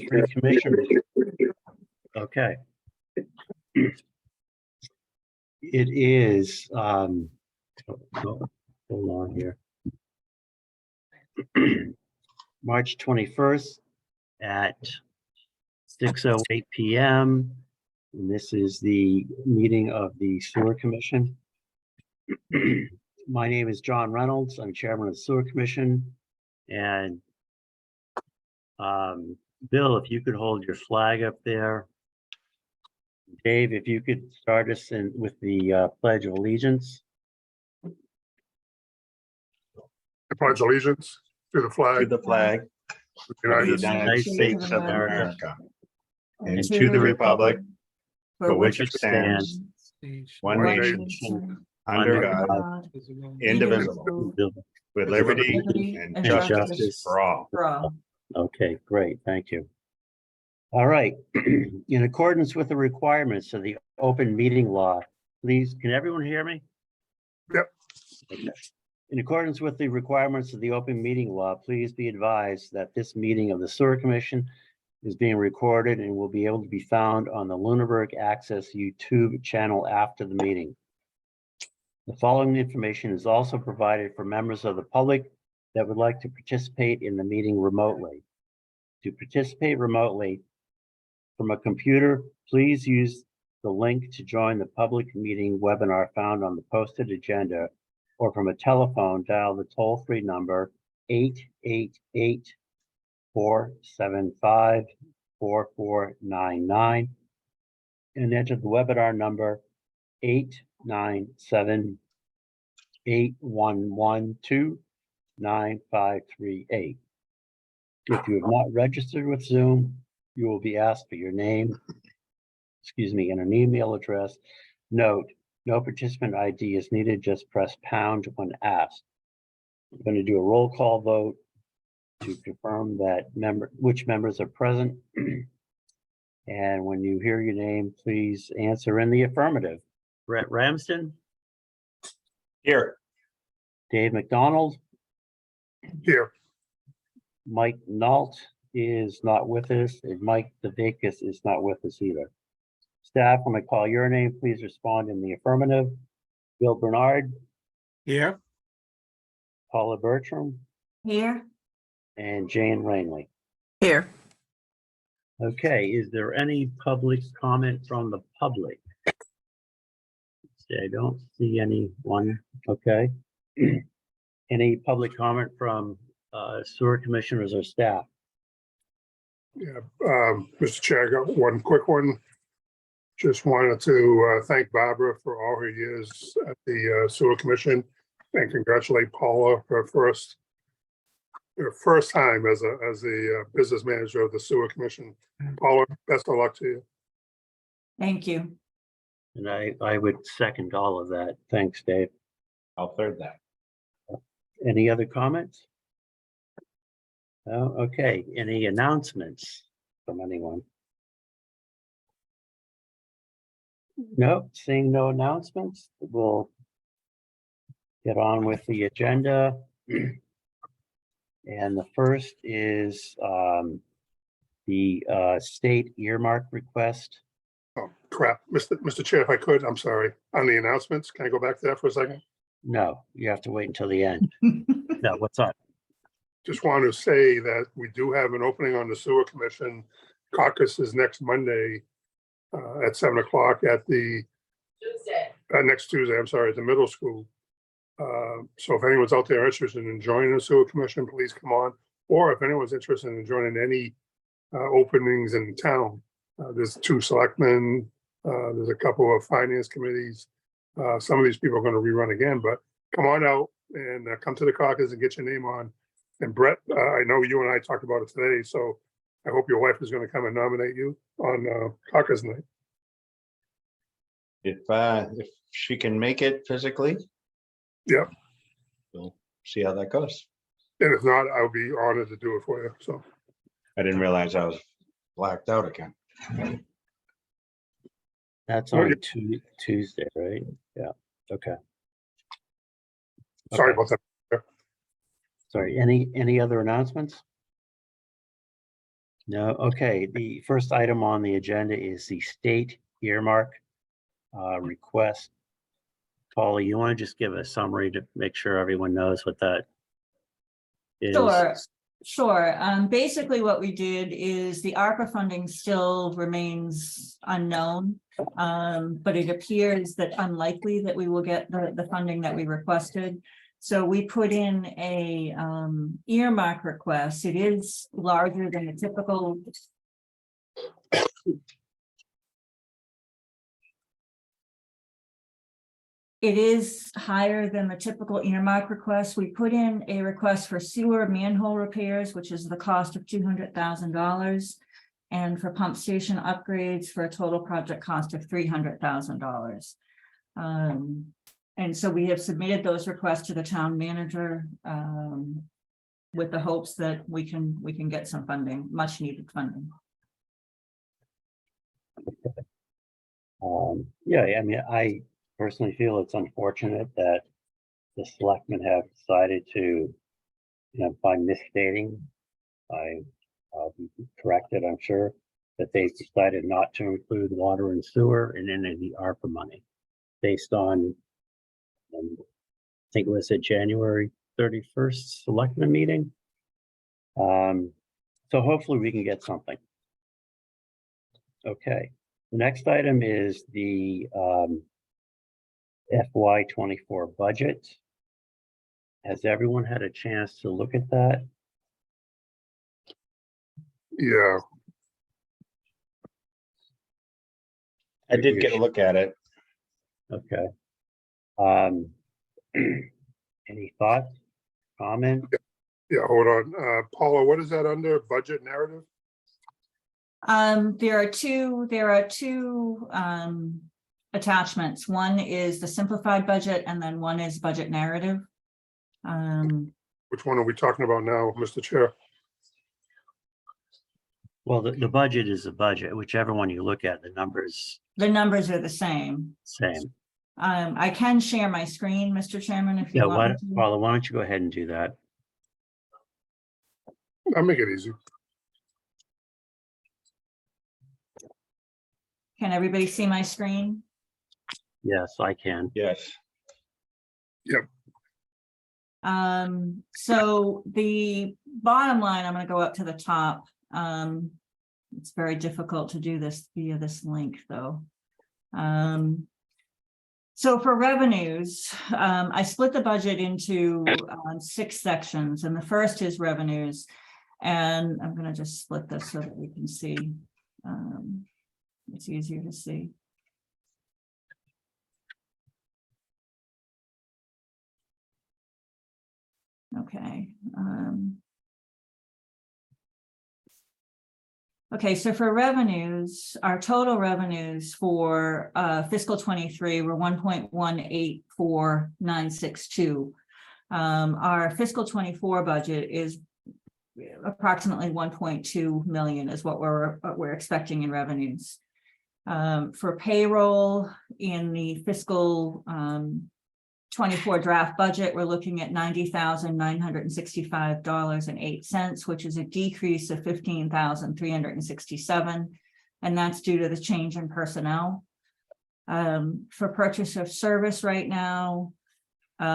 Three commissioners. Okay. It is, hold on here. March 21st at 6:08 PM. And this is the meeting of the Sewer Commission. My name is John Reynolds. I'm chairman of the Sewer Commission. And Bill, if you could hold your flag up there. Dave, if you could start us in with the Pledge of Allegiance. I pledge allegiance to the To flag the flag of of the the United States United States of America and to the republic for which it stands, one nation, under God, indivisible, with liberty and justice for all. Okay, great, thank you. All right, in accordance with the requirements of the open meeting law, please, can everyone hear me? Yep. Okay. In accordance with the requirements of the open meeting law, please be advised that this meeting of the Sewer Commission is being recorded and will be able to be found on the Lunenburg Access YouTube channel after the meeting. The following information is also provided for members of the public that would like to participate in the meeting remotely. To participate remotely from a computer, please use the link to join the public meeting webinar found on the posted agenda, or from a telephone, dial the toll-free number 888-475-4499 and enter the webinar number 897-811-9538. If you have not registered with Zoom, you will be asked for your name, and an email address. Note, no participant ID is needed, just press pound when asked. I'm going to do a roll call vote to confirm that which members are present. And when you hear your name, please answer in the affirmative. Brett Ramsden, Here, Dave McDonald, here. Mike Nault is not with us, and Mike DeVakis is not with us either. Staff, when I call your name, please respond in the affirmative. Bill Bernard, Here. Paula Bertram, Here. and Jane Rainley. Here. Okay, is there any public comment from the public? I don't see anyone. Okay. Any public comment from sewer commissioners or staff? Yeah, Mr. Chair, I got one quick one. Just wanted to thank Barbara for all her years at the Sewer Commission and congratulate Paula for her first time as the business manager of the Sewer Commission. Paula, best of luck to you. Thank you. And I would second all of that. Thanks, Dave. I'll third that. Any other comments? No? Okay, any announcements from anyone? No, seeing no announcements, we'll get on with the agenda. And the first is the state earmark request. Oh, crap. Mr. Chair, if I could, I'm sorry. On the announcements, can I go back to that for a second? No, you have to wait until the end. No, what's up? Just want to say that we do have an opening on the Sewer Commission. Caucus is next Monday at 7 o'clock at the next Tuesday, I'm sorry, at the middle school. So if anyone's out there interested in joining the Sewer Commission, please come on. Or if anyone's interested in joining any openings in town, there's 2 selectmen, there's a couple of finance committees. Some of these people are going to rerun again, but come on out and come to the caucus and get your name on. And Brett, I know you and I talked about it today, so I hope your wife is going to come and nominate you on caucus night. If she can make it physically. Yep. We'll see how that goes. And if not, I'll be honored to do it for you. So I didn't realize I was blacked out again. That's Oh, on yeah. Tuesday, right? Yeah, okay. sorry Okay. about that. Sorry, any other announcements? No, okay, the first item on the agenda is the state earmark request. Paula, you want to just give a summary to make sure everyone knows what that is? Sure. Basically what we did is the ARPA funding still remains unknown. But it appears that unlikely that we will get the funding that we requested. So we put in a earmark request. It is larger than the typical. It is higher than the typical earmark request. We put in a request for sewer manhole repairs, which is the cost of $200,000. And for pump station upgrades for a total project cost of $300,000. And so we have submitted those requests to the town manager with the hopes that we can get some funding, much needed funding. Yeah, I mean, I personally feel it's unfortunate that the selectmen have decided to, by misstating, I'll be corrected, I'm sure, that they decided not to include water and sewer in any of the ARPA money based on, I think it was a January 31st selectmen meeting. So hopefully we can get something. Okay, the next item is the FY24 budget. Has everyone had a chance to look at that? Yeah, I did get a look at it. Okay. Any thoughts, comments? yeah, hold on. Paula, what is that under? Budget narrative? There are two attachments. One is the simplified budget, and then one is budget narrative. Which one are we talking about now, Mr. Chair? Well, the budget is a budget, whichever one you look at, the numbers The numbers are the same. same. I can share my screen, Mr. Chairman, if Yeah, you want. me to. Paula, why don't you go ahead and do that? I'll make it easy. Can everybody see my screen? Yes, I can. Yes. So the bottom line, I'm going to go up to the top. It's very difficult to do this via this link, though. So for revenues, I split the budget into 6 sections, and the first is revenues. And I'm going to just split this so that we can see. It's easier to see. Okay. Okay, so for revenues, our total revenues for fiscal 23 were 1.184962. Our fiscal 24 budget is approximately 1.2 million is what we're expecting in revenues. For payroll in the fiscal 24 draft budget, we're looking at $90,965.08, which is a decrease of $15,367, and that's due to the change in personnel. For purchase of service right now, we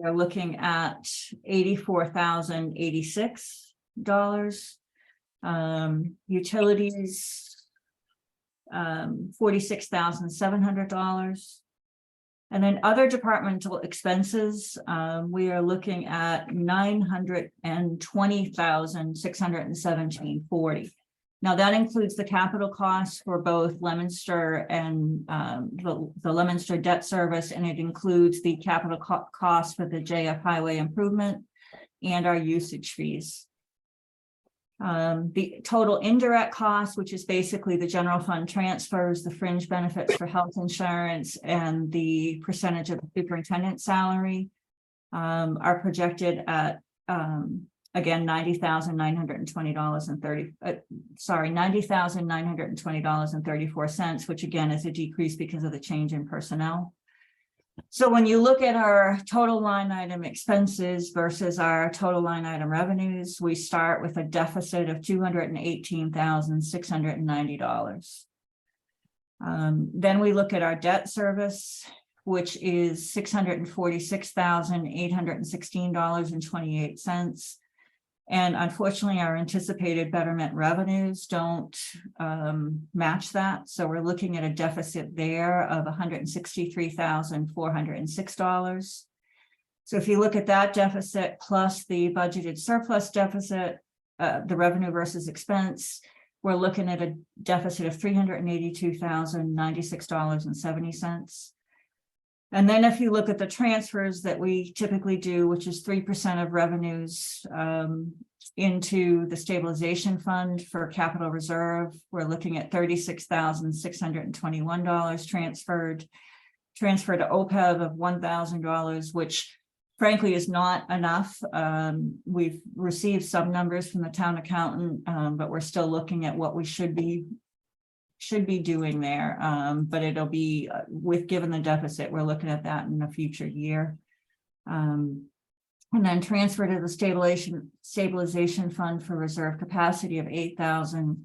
are looking at $84,086. Utilities, $46,700. And then other departmental expenses, we are looking at $920,617.40. Now that includes the capital costs for both Leominster and the Leominster debt service, and it includes the capital costs for the JF Highway improvement and our usage fees. The total indirect cost, which is basically the general fund transfers, the fringe benefits for health insurance, and the percentage of the superintendent's salary, are projected at again $90,920.34, which again is a decrease because of the change in personnel. So when you look at our total line item expenses versus our total line item revenues, we start with a deficit of $218,690. Then we look at our debt service, which is $646,816.28. And unfortunately, our anticipated betterment revenues don't match that. So we're looking at a deficit there of $163,406. So if you look at that deficit plus the budgeted surplus deficit, the revenue versus expense, we're looking at a deficit of $382,096.70. And then if you look at the transfers that we typically do, which is 3% of revenues into the stabilization fund for capital reserve, we're looking at $36,621 transfer to OPEB of $1,000, which frankly is not enough. We've received some numbers from the town accountant, but we're still looking at what we should be doing there. But it'll be given the deficit, we're looking at that in a future year. And then transfer to the stabilization fund for reserve capacity of $8,000.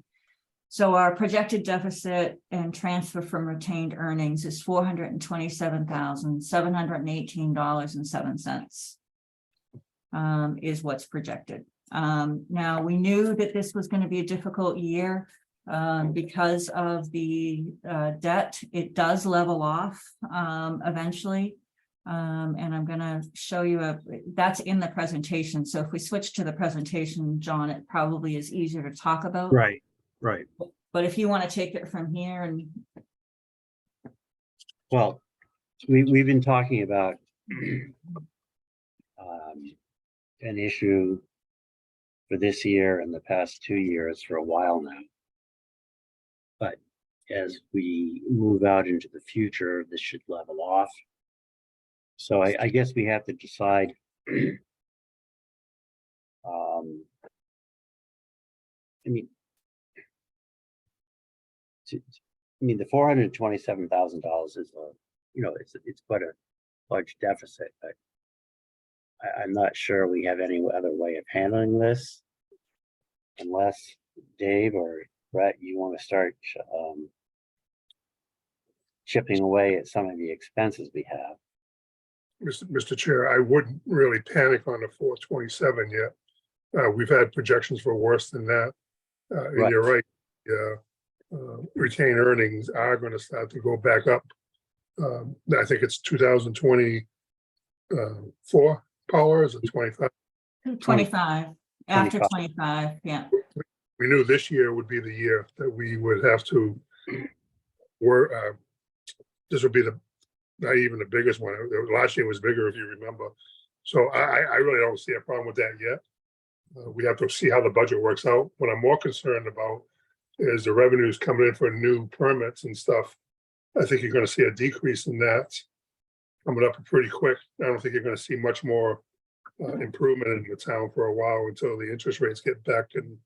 So our projected deficit and transfer from retained earnings is $427,718.07 is what's projected. Now we knew that this was going to be a difficult year because of the debt. It does level off eventually. And I'm going to show you that's in the presentation. So if we switch to the presentation, John, it probably is easier to talk about. Right. But if you want to take it from here and. Well, we've been talking about an issue for this year and the past 2 years for a while now. But as we move out into the future, this should level off. So I guess we have to decide the $427,000 is it's quite a large deficit, but I'm not sure we have any other way of handling this, unless Dave or Brett, you want to start chipping away at some of the expenses we have. Mr. Chair, I wouldn't really panic on the 427 yet. We've had projections for worse than that. And Right. You're right. Retained earnings are going to start to go back up. I think it's 2024, Paula, or is it 25? 25, after 25. 25, yeah. We knew this year would be the year that we would have to work. This would be not even the biggest one. Last year was bigger, if you remember. So I really don't see a problem with that yet. We have to see how the budget works out. What I'm more concerned about is the revenues coming in for new permits and stuff. I think you're going to see a decrease in that coming up pretty quick. I don't think you're going to see much more improvement in the town for a while until the interest rates get back and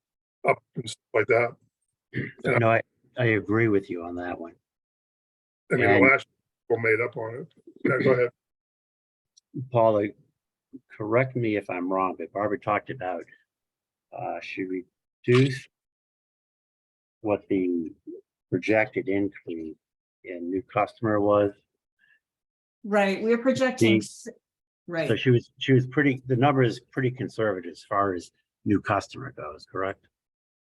up and stuff like that. No, I agree with you on that one. I mean, And- the last people made up on it. Yeah, go ahead. Paula, correct me if I'm wrong, but Barbara talked about should we reduce what the projected increase in new customer was. Right, we're projecting, So right, she was the number is pretty conservative as far as new customer goes, correct?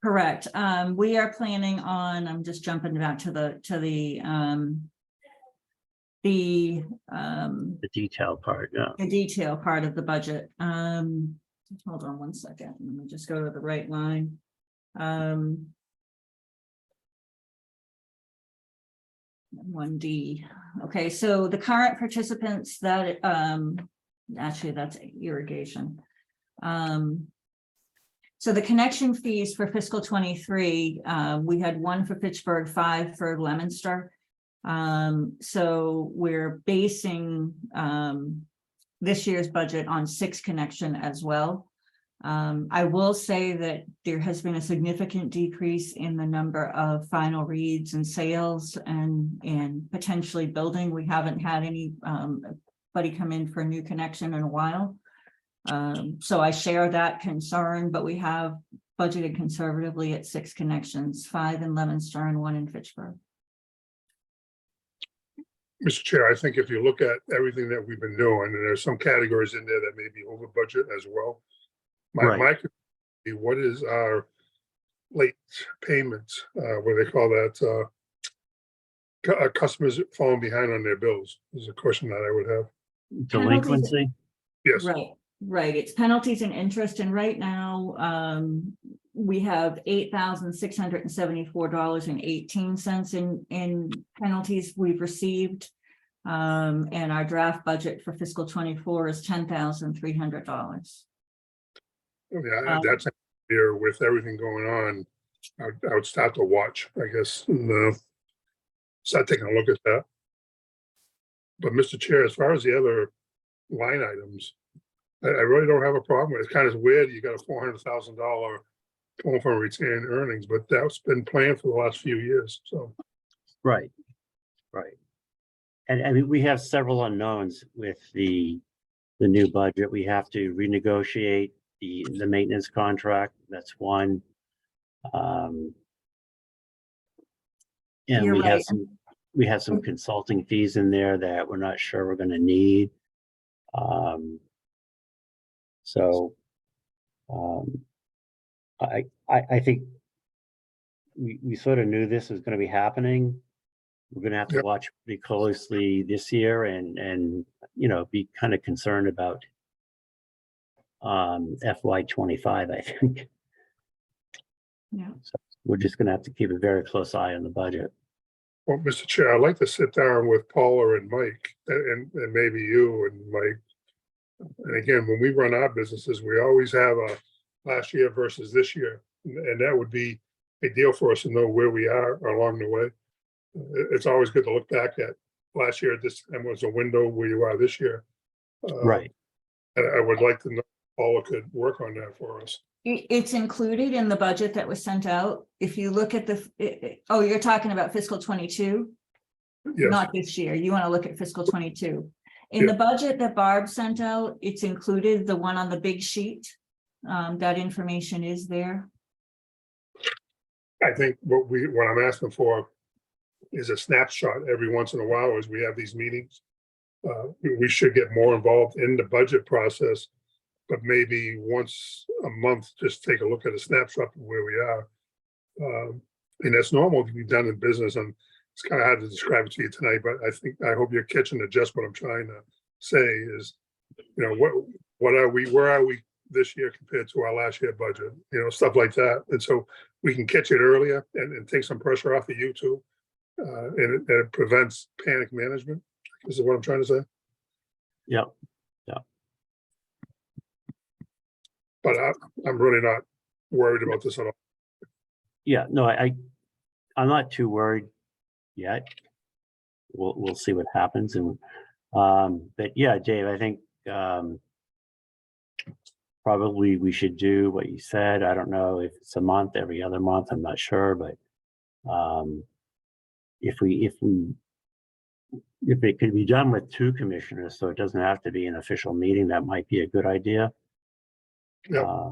correct. We are planning on, I'm just jumping back to the The detail part, yeah. the detail part of the budget. Hold on one second. Let me just go to the right line. 1D. Okay, so the current participants that actually that's irrigation. So the connection fees for fiscal 23, we had 1 for Fitchburg, 5 for Leominster. So we're basing this year's budget on 6 connection as well. I will say that there has been a significant decrease in the number of final reads and sales and potentially building. We haven't had any buddy come in for a new connection in a while. So I share that concern, but we have budgeted conservatively at 6 connections, 5 in Leominster and 1 in Fitchburg. Mr. Chair, I think if you look at everything that we've been doing, and there's some categories in there that may be over budget as well. Right. My could be, what is our late payments, what do they call that? Customers falling behind on their bills is a question that I would have. Delinquency? Yes, Right. It's penalties and interest. And right now, we have $8,674.18 in penalties we've received. And our draft budget for fiscal 24 is $10,300. yeah, that's here with everything going on. I would start to watch, I guess, and start taking a look at that. But Mr. Chair, as far as the other line items, I really don't have a problem with it. It's kind of weird. You got a $400,000 going from retained earnings, but that's been planned for the last few years. So Right. And I mean, we have several unknowns with the new budget. We have to renegotiate the maintenance contract. That's one. And You're we have right. we have some consulting fees in there that we're not sure we're going to need. So I think we sort of knew this was going to be happening. We're going to have to Yep. watch pretty closely this year and be kind of concerned about FY25, I think. Yeah. So we're just going to have to keep a very close eye on the budget. well, Mr. Chair, I'd like to sit down with Paula and Mike and maybe you and Mike. And again, when we run our businesses, we always have a last year versus this year. And that would be a deal for us to know where we are along the way. It's always good to look back at last year. This time was a window where you are this year. Right. And I would like to know if Paula could work on that for us. It's included in the budget that was sent out. If you look at oh, you're talking about fiscal 22, Yes, not this year. You want to look at fiscal 22. In Yeah. the budget that Barb sent out, it's included, the one on the big sheet. That information is there. I think what I'm asking for is a snapshot every once in a while as we have these meetings. We should get more involved in the budget process, but maybe once a month, just take a look at a snapshot of where we are. And that's normal to be done in business, and it's kind of hard to describe it to you tonight, but I hope you're catching the gist. What I'm trying to say is, where are we this year compared to our last year budget, stuff like that. And so we can catch it earlier and take some pressure off of you too. And it prevents panic management. This is what I'm trying to say. Yep. But I'm really not worried about this at all. Yeah, no, I'm not too worried yet. We'll see what happens. And but yeah, Dave, I think probably we should do what you said. I don't know if it's a month, every other month, I'm not sure, but if it could be done with 2 commissioners, so it doesn't have to be an official meeting, that might be a good idea. Yeah.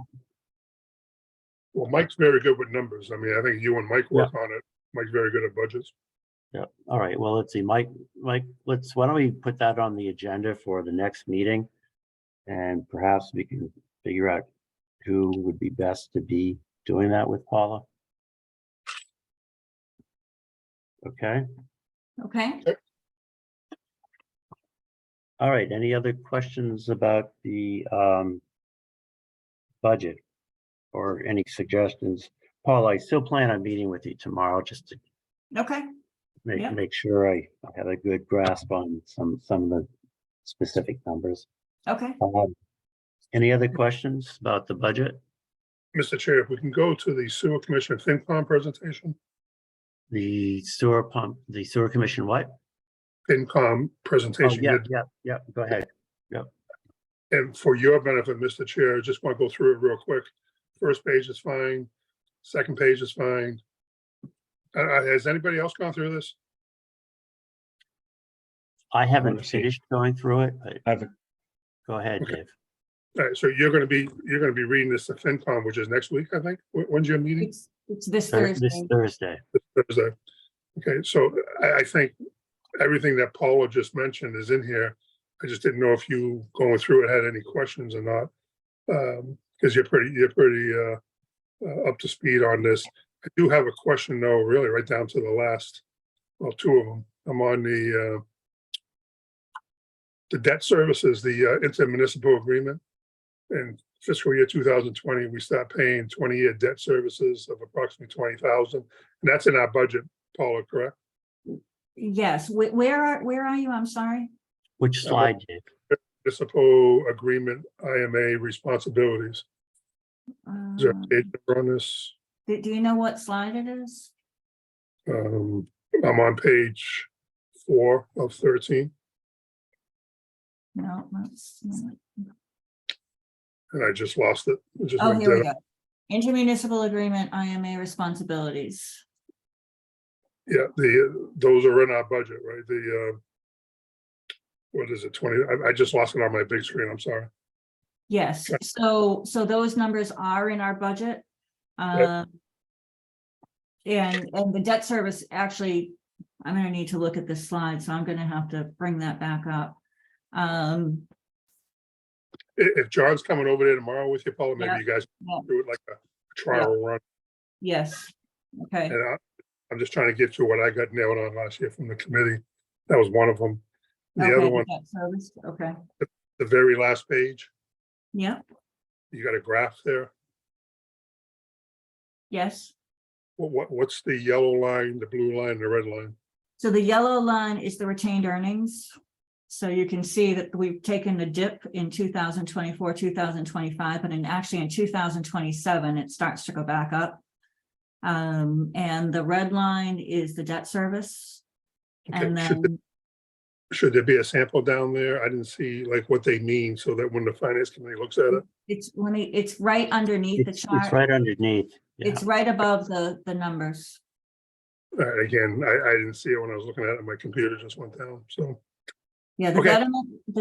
Well, Mike's very good with numbers. I mean, I think you and Mike work on it. Mike's very good at budgets. Yeah. All right. Well, let's see, Mike, why don't we put that on the agenda for the next meeting? And perhaps we can figure out who would be best to be doing that with Paula. Okay. Okay. All right. Any other questions about the budget or any suggestions? Paula, I still plan on meeting with you tomorrow just to Okay. Yeah. make sure I have a good grasp on some of the specific numbers. Okay. Any other questions about the budget? Mr. Chair, if we can go to the sewer commission FinCom presentation. The sewer commission, what? FinCom Oh, presentation. yeah. Go ahead. And for your benefit, Mr. Chair, I just want to go through it real quick. First page is fine. Second page is fine. Has anybody else gone through this? I haven't Honestly. finished going through it, but I've, go ahead, Okay. Dave. All right, so you're gonna be reading this to FinCom, which is next week, I think. When's your meeting? It's this This Thursday. Thursday. Thursday. Okay, so I think everything that Paula just mentioned is in here. I just didn't know if you going through it had any questions or not. Because you're pretty up to speed on this. I do have a question though, really right down to the last, well, two of them. I'm on the debt services, the intermunicipal agreement. In fiscal year 2020, we start paying 20-year debt services of approximately 20,000. And that's in our budget, Paula, correct? Yes, where are you? I'm sorry. Which slide, Dave? Municipal agreement, IMA responsibilities. Is there a Um, page number on this? Do you know what slide it is? I'm on page 4 of 13, No, that's. and I just lost it. It just Oh, went here we dead. go. Intermunicipal agreement, IMA responsibilities. Yeah, those are in our budget, right? The what is it, 20? I just lost it on my big screen. I'm sorry. Yes, so those numbers are in our budget. Yep. And the debt service, actually, I'm gonna need to look at this slide, so I'm gonna have to bring that back up. If John's coming over there tomorrow with you, Paula, maybe Yeah. you guys Yeah. do it like a trial run. Yes, okay, And I'm just trying to get to what I got nailed on last year from the committee. That was one of them. The okay, other one, debt service, okay, the very last page, yeah, you got a graph there. yes. What's the yellow line, the blue line, the red line? So the yellow line is the retained earnings. So you can see that we've taken a dip in 2024, 2025, but actually in 2027, it starts to go back up. And the red line is the debt service. Okay, And then, should there be a sample down there? I didn't see like what they mean so that when the finance committee looks at it. it's right underneath the It's chart. right underneath. Yeah. It's right above the numbers. Again, I didn't see it when I was looking at it. My computer just went down. So, Yeah, the Okay.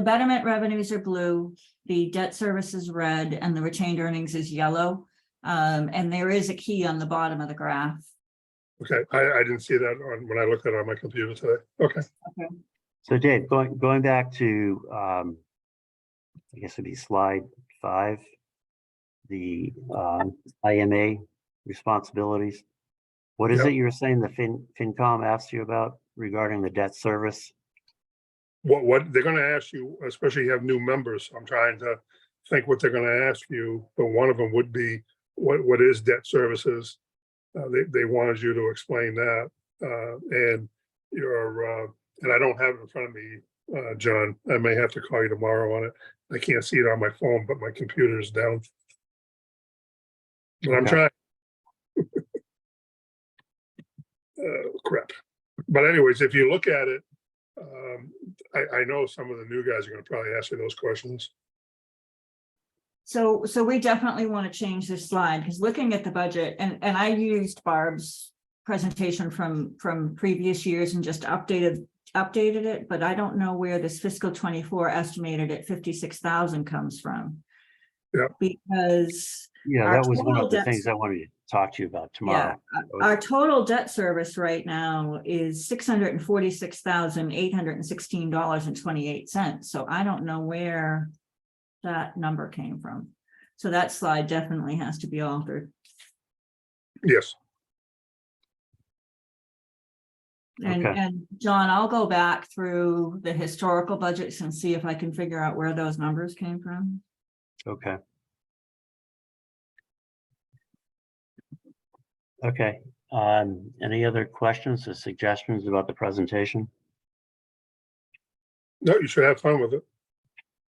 betterment revenues are blue, the debt service is red, and the retained earnings is yellow. And there is a key on the bottom of the graph. okay, I didn't see that when I looked at it on my computer today. Okay, So Dave, going back to, I guess it'd be slide 5, the IMA responsibilities. What is Yep. it you were saying the FinCom asked you about regarding the debt service? what they're going to ask you, especially you have new members. I'm trying to think what they're going to ask you, but one of them would be what is debt services? They wanted you to explain that, and and I don't have it in front of me, John. I may have to call you tomorrow on it. I can't see it on my phone, but my computer is down. But I'm Okay. trying. Crap. But anyways, if you look at it, I know some of the new guys are going to probably ask you those questions. So we definitely want to change this slide, because looking at the budget, and I used Barb's presentation from previous years and just updated it, but I don't know where this fiscal 24 estimated at 56,000 comes from. Yeah. Because Yeah, Our that was one total of the debt things I wanted to talk to you about tomorrow. our total debt service right now is $646,816.28. So I don't know where that number came from. So that slide definitely has to be altered. Yes. And, Okay. and John, I'll go back through the historical budgets and see if I can figure out where those numbers came from. Okay. Okay. Any other questions or suggestions about the presentation? No, you should have fun with it.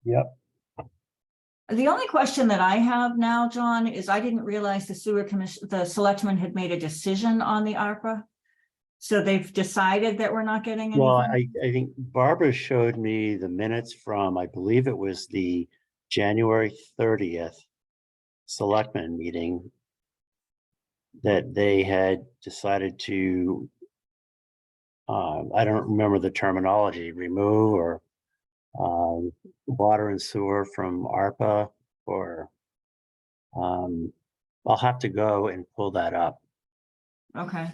Yep. The only question that I have now, John, is I didn't realize the sewer commission, the selectmen had made a decision on the ARPA. So they've decided that we're not getting Well, anything. I think Barbara showed me the minutes from, I believe it was the January 30th selectmen meeting that they had decided to, I don't remember the terminology, remove or water and sewer from ARPA, or I'll have to go and pull that up. Okay.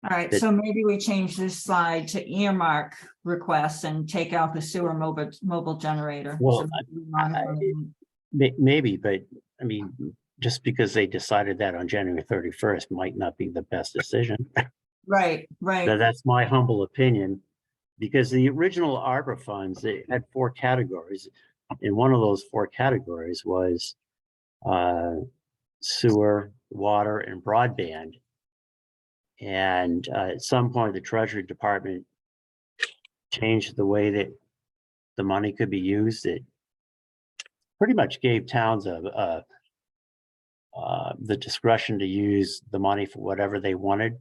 All right, That- so maybe we change this slide to earmark requests and take out the sewer mobile generator. Well, So we modify it. Maybe, but I mean, just because they decided that on January 31st might not be the best decision. Right, right, That's my humble opinion, because the original ARPA funds, they had 4 categories. And one of those 4 categories was sewer, water, and broadband. And at some point, the Treasury Department changed the way that the money could be used. It pretty much gave towns the discretion to use the money for whatever they wanted,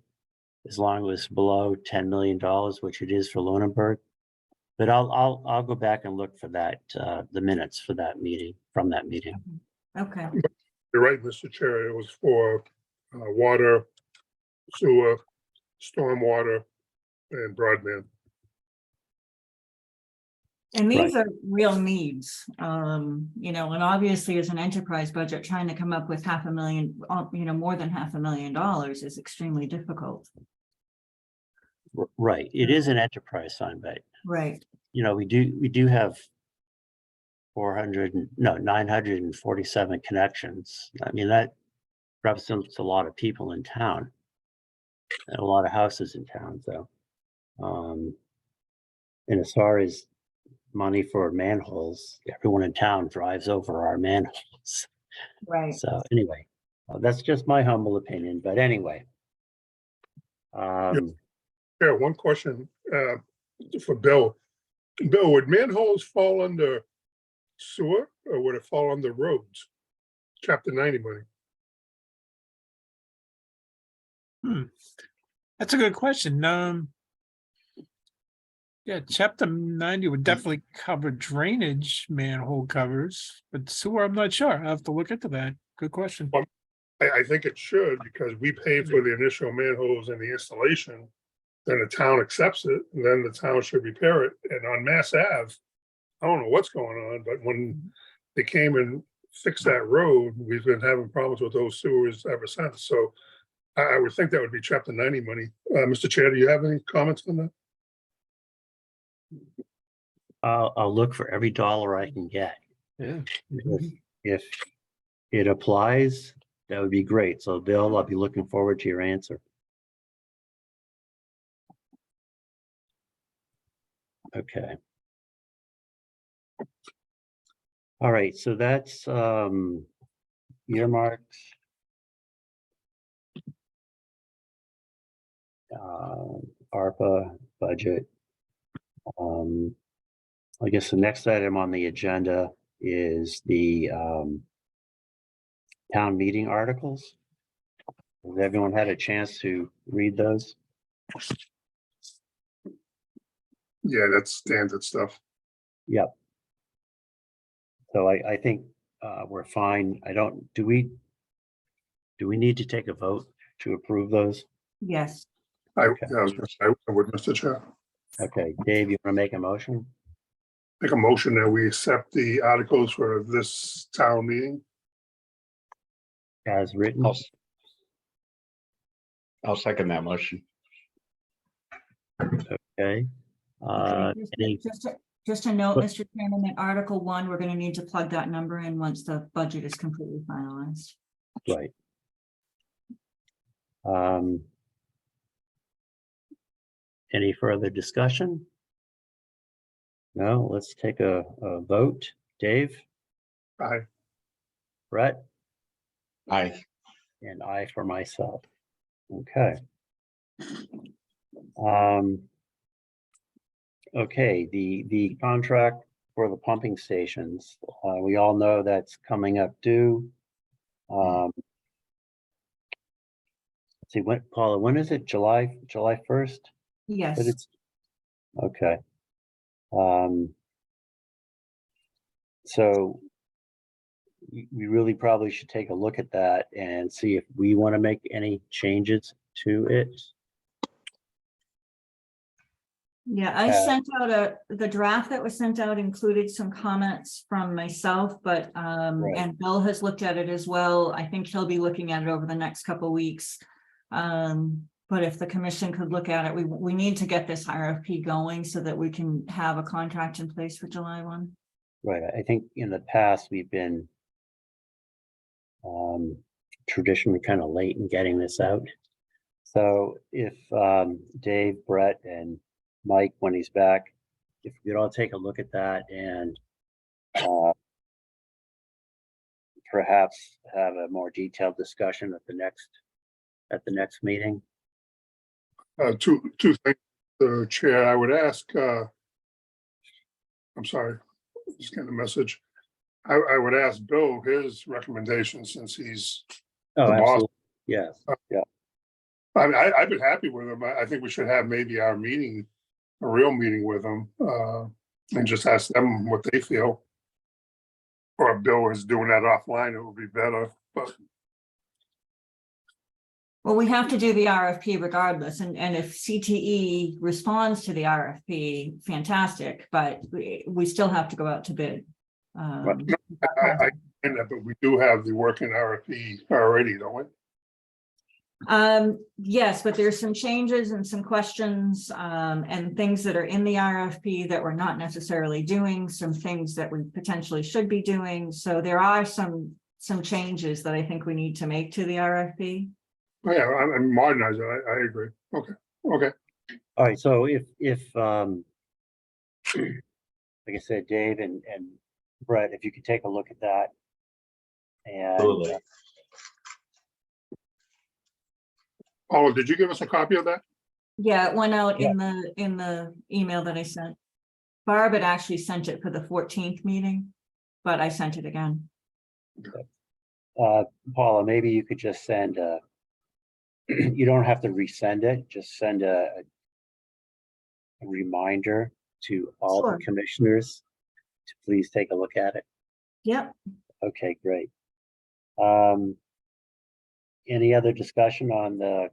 as long as it was below $10 million, which it is for Lunenburg. But I'll go back and look for that, the minutes for that meeting, from that meeting. okay, You're right, Mr. Chair. It was for water, sewer, stormwater, and broadband. and these are real needs, you know, and obviously as an enterprise budget, trying to come up with $500,000, you know, more than $500,000 is extremely difficult. Right, it is an enterprise fund, but Right, you know, we do have 947 connections. I mean, that represents a lot of people in town and a lot of houses in town, so. And as far as money for manholes, everyone in town drives over our manholes. right. So anyway, that's just my humble opinion, but anyway. Yeah, one question for Bill. Bill, would manholes fall under sewer or would it fall under roads? Chapter 90 money. That's a good question. Yeah, chapter 90 would definitely cover drainage manhole covers, but sewer, I'm not sure. I have to look into that. Good question. I think it should, because we pay for the initial manholes and the installation. Then the town accepts it, and then the town should repair it. And on Mass Ave, I don't know what's going on, but when they came and fixed that road, we've been having problems with those sewers ever since. So I would think that would be chapter 90 money. Mr. Chair, do you have any comments on that? I'll look for every dollar I can get. Yeah. If it applies, that would be great. So Bill, I'll be looking forward to your answer. Okay. All right, so that's earmarks. ARPA budget. I guess the next item on the agenda is the town meeting articles. Has everyone had a chance to read those? Yeah, that's standard stuff. Yep. So I think we're fine. Do we need to take a vote to approve those? Yes, I Okay. was gonna say, I would, Mr. Chair. Okay, Dave, you want to make a motion? Make a motion that we accept the articles for this town meeting. As written? I'll second that motion. Okay. Any, just a note, What- Mr. Chairman, that Article 1, we're going to need to plug that number in once the budget is completely finalized. right. Any further discussion? No, let's take a vote. Dave, Aye. Brett, Aye. and I for myself. Okay. Okay, the contract for the pumping stations, we all know that's coming up due. Let's see, when, Paula, when is it? July 1st? But Yes, it's, okay. So we really probably should take a look at that and see if we want to make any changes to it. Yeah, I Uh, sent out the draft that was sent out included some comments from myself, but, Right. and Bill has looked at it as well. I think he'll be looking at it over the next couple of weeks. But if the commission could look at it, we need to get this RFP going so that we can have a contract in place for July 1. Right, I think in the past, we've been traditionally kind of late in getting this out. So if Dave, Brett, and Mike, when he's back, if we could all take a look at that and perhaps have a more detailed discussion at the next meeting. Two things, Chair, I would ask, I'm sorry, just getting a message. I would ask Bill his recommendation since he's, Oh, The boss. absolutely, yes, I've been happy with him. I think we should have maybe our meeting, a real meeting with him, and just ask them what they feel. Or if Bill is doing that offline, it would be better, but Well, we have to do the RFP regardless, and if CTE responds to the RFP, fantastic, but we still have to go out to bid. I understand that, but we do have the working RFP already, don't we? Yes, but there's some changes and some questions, and things that are in the RFP that we're not necessarily doing, some things that we potentially should be doing. So there are some changes that I think we need to make to the RFP. Oh, yeah, I'm modernizing. I agree. Okay. all right, so if like I said, Dave and Brett, if you could take a look at that. And Absolutely. Paula, did you give us a copy of that? Yeah, it went out Yeah. in the email that I sent. Barb had actually sent it for the 14th meeting, but I sent it again. Paula, maybe you could just send you don't have to resend it, just send a reminder to all Sure. the commissioners to please take a look at it. Yep. Okay, great. Any other discussion on the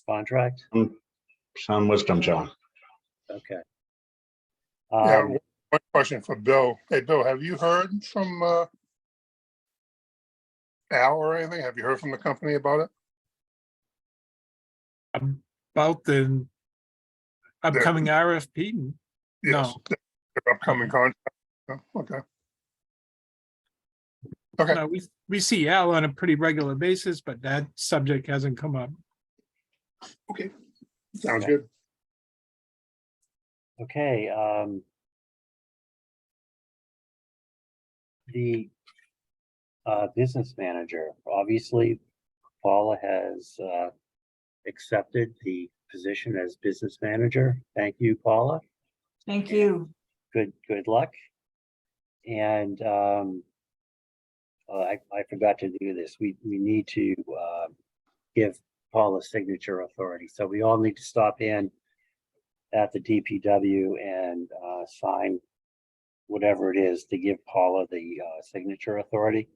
contract? Sound wisdom, John. Okay. Yeah, one question for Bill. Hey, Bill, have you heard from Al or anything? Have you heard from the company about it? About the upcoming RFP. Yes, No. their upcoming contract. Oh, okay. Okay. No, we see Al on a pretty regular basis, but that subject hasn't come up. Okay. Sounds good. Okay, the business manager, obviously, Paula has accepted the position as business manager. Thank you, Paula. Thank you. Good luck. And I forgot to do this. We need to give Paula signature authority. So we all need to stop in at the DPW and sign whatever it is to give Paula the signature authority.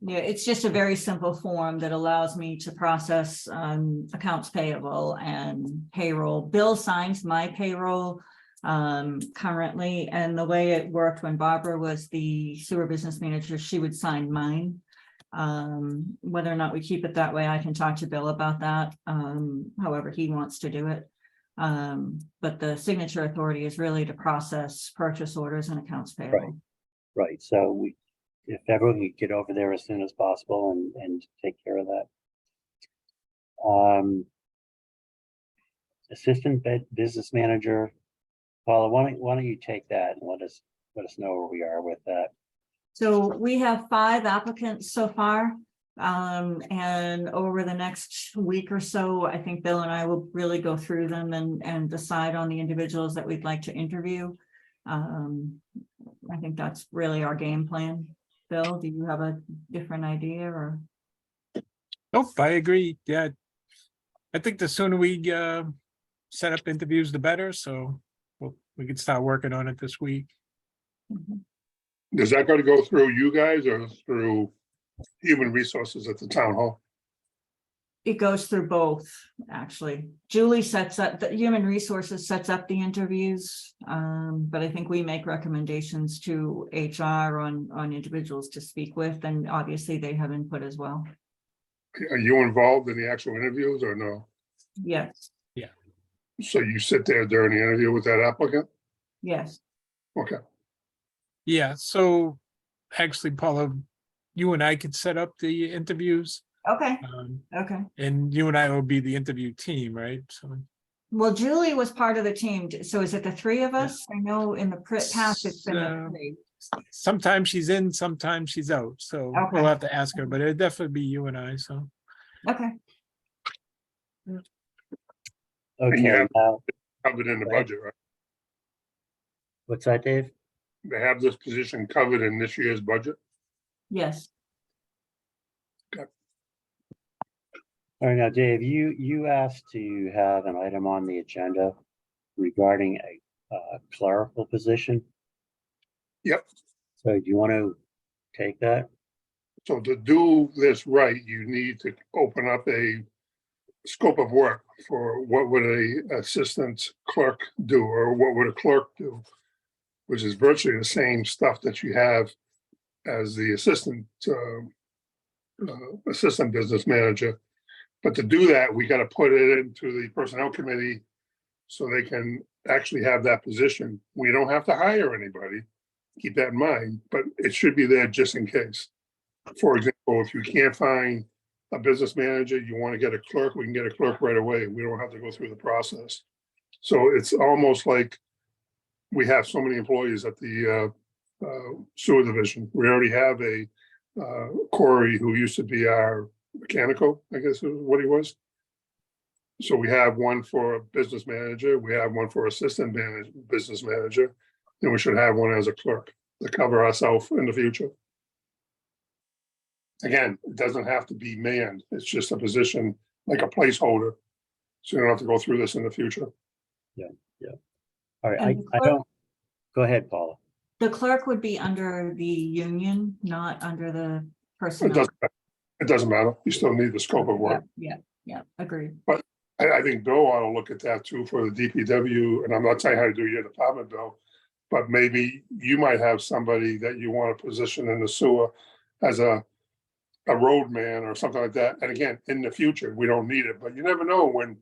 Yeah, it's just a very simple form that allows me to process accounts payable and payroll. Bill signs my payroll currently, and the way it worked when Barbara was the sewer business manager, she would sign mine. Whether or not we keep it that way, I can talk to Bill about that, however he wants to do it. But the signature authority is really to process purchase orders and accounts payable. Right, so if everyone could get over there as soon as possible and take care of that. Assistant business manager, Paula, why don't you take that and let us know where we are with that. So we have 5 applicants so far. And over the next week or so, I think Bill and I will really go through them and decide on the individuals that we'd like to interview. I think that's really our game plan. Bill, do you have a different idea or? Nope, I agree. Yeah. I think the sooner we set up interviews, the better. So we'll we could start working on it this week. Mhm. Does that got to go through you guys or through human resources at the town hall? It goes through both, actually. Julie sets up, the human resources sets up the interviews. But I think we make recommendations to HR on individuals to speak with, and obviously they have input as well. Are you involved in the actual interviews or no? Yes, So you sit there during the interview with that applicant? yes. Okay, Yeah, so actually, Paula, you and I could set up the interviews. Okay, um, okay. And you and I will be the interview team, right? So Well, Julie was part of the team. So is it the three of us? I know in the past it's been the So- three. sometimes she's in, sometimes she's out. So we'll Okay. have to ask her, but it'd definitely be you and I, so. Okay, Okay, have- now, covered in the Right. budget, right? what's that, Dave? They have this position covered in this year's budget? yes. All right, now, Dave, you asked to have an item on the agenda regarding a clerical position. Yep. So do you want to take that? So to do this right, you need to open up a scope of work for what would a assistant clerk do, or what would a clerk do? Which is virtually the same stuff that you have as the assistant business manager. But to do that, we got to put it into the personnel committee so they can actually have that position. We don't have to hire anybody. Keep that in mind, but it should be there just in case. For example, if you can't find a business manager, you want to get a clerk, we can get a clerk right away. We don't have to go through the process. So it's almost like we have so many employees at the sewer division. We already have a Corey, who used to be our mechanical, I guess is what he was. So we have one for a business manager, we have one for assistant business manager, and we should have one as a clerk to cover ourselves in the future. Again, it doesn't have to be manned, it's just a position like a placeholder. So you don't have to go through this in the future. All right, And the I don't, go ahead, Paula. The clerk would be under the union, not under the It personnel. doesn't matter, you still need the scope of work. Yeah, agreed. I think Bill ought to look at that too for the DPW, and I'm not saying how to do your department, Bill. But maybe you might have somebody that you want to position in the sewer as a roadman or something like that. And again, in the future, we don't need it, but you never know when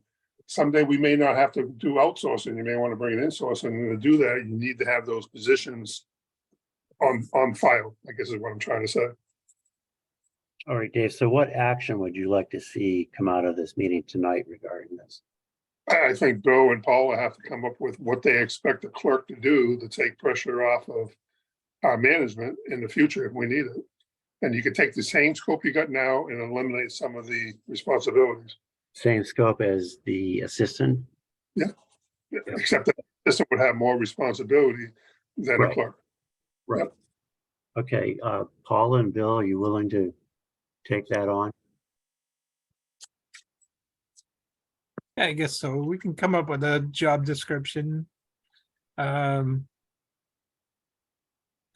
someday we may not have to do outsourcing. You may want to bring it in sourcing, and to do that, you need to have those positions on file, I guess is what I'm trying to say. All right, Dave, so what action would you like to see come out of this meeting tonight regarding this? I think Bill and Paula have to come up with what they expect the clerk to do to take pressure off of our management in the future if we need it. And you could take the same scope you got now and eliminate some of the responsibilities, Same scope as the assistant? except that this would have more responsibility than a Right. clerk. Right. Okay, Paula and Bill, are you willing to take that on? I guess so. We can come up with a job description. I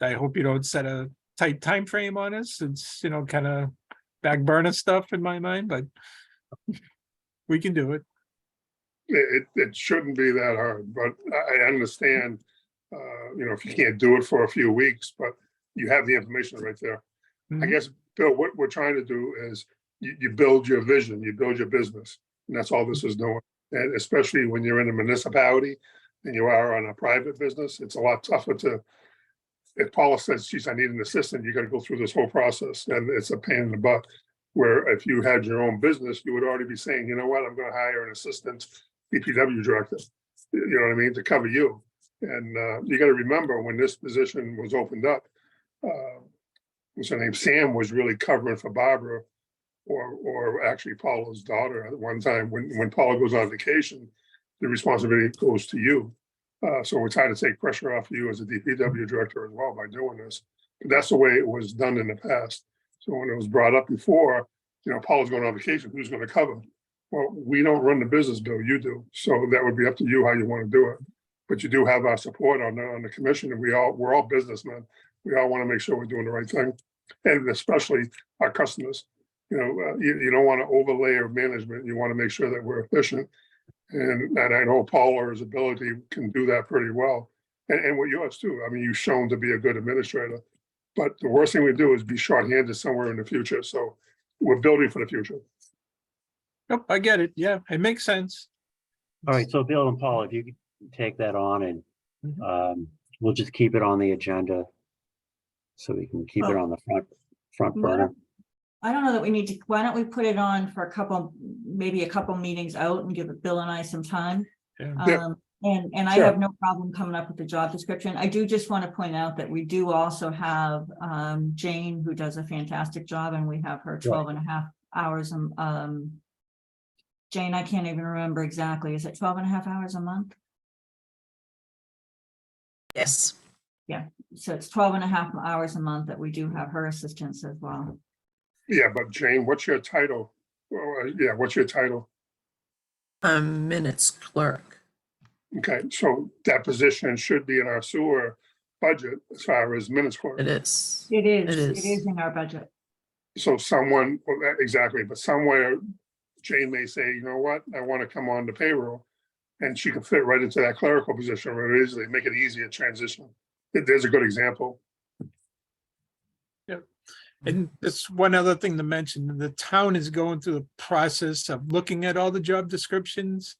hope you don't set a tight time frame on us. It's, kind of back burner stuff in my mind, but we can do it. It shouldn't be that hard, but I understand, if you can't do it for a few weeks, but you have the information right there. I Mhm. guess, Bill, what we're trying to do is you build your vision, you build your business, and that's all this is doing. And especially when you're in a municipality and you are on a private business, it's a lot tougher to, if Paula says, geez, I need an assistant, you gotta go through this whole process, and it's a pain in the butt. Where if you had your own business, you would already be saying, you know what, I'm gonna hire an assistant DPW director, you know what I mean, to cover you. And you gotta remember, when this position was opened up, what's her name, Sam was really covering for Barbara, or actually Paula's daughter at one time. When Paula goes on vacation, the responsibility goes to you. So we're trying to take pressure off you as a DPW director as well by doing this. But that's the way it was done in the past. So when it was brought up before, Paula's going on vacation, who's going to cover? Well, we don't run the business, Bill, you do. So that would be up to you how you want to do it. But you do have our support on the commission, and we're all businessmen. We all want to make sure we're doing the right thing, and especially our customers. You know, you don't want to overlay our management. You want to make sure that we're efficient. And I know Paula's ability can do that pretty well. And with yours too. I mean, you've shown to be a good administrator. But the worst thing we do is be shorthanded somewhere in the future. So we're building for the future. Nope, I get it. Yeah, it makes sense. All right, so Bill and Paul, if you could take that on and we'll just keep it on the agenda. So we can keep it on the front burner. I don't know that we need to, why don't we put it on for maybe a couple meetings out and give Bill and I some time? Yeah. And I Sure. have no problem coming up with the job description. I do just want to point out that we do also have Jane, who does a fantastic job, and we have her 12 and a half hours. Jane, I can't even remember exactly. Is it 12 and a half hours a month? Yes. So it's 12 and a half hours a month that we do have her assistance as well. Yeah, but Jane, what's your title? Yeah, what's your title? Minutes clerk. Okay, so that position should be in our sewer budget as far as minutes clerk. It is. It is. It It is. is in our budget. So someone, well, exactly, but somewhere Jane may say, you know what, I want to come on the payroll. And she can fit right into that clerical position very easily, make it easier transition. There's a good example. And that's one other thing to mention, the town is going through the process of looking at all the job descriptions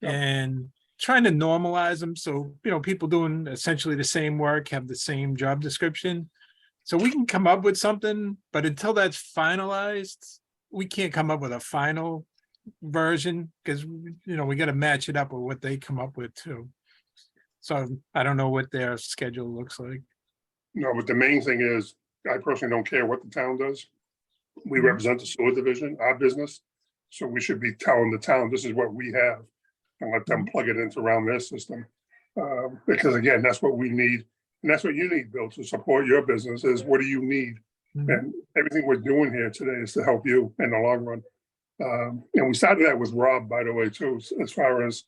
and trying to normalize them. So, you know, people doing essentially the same work have the same job description. So we can come up with something, but until that's finalized, we can't come up with a final version because, you know, we got to match it up with what they come up with too. So I don't know what their schedule looks like. No, but the main thing is, I personally don't care what the town does. We Mhm. represent the sewer division, our business. So we should be telling the town, this is what we have. And let them plug it into around their system. Because again, that's what we need. And that's what you need, Bill, to support your business is what do you need? Mhm. And everything we're doing here today is to help you in the long run. And we started that with Rob, by the way, too, as far as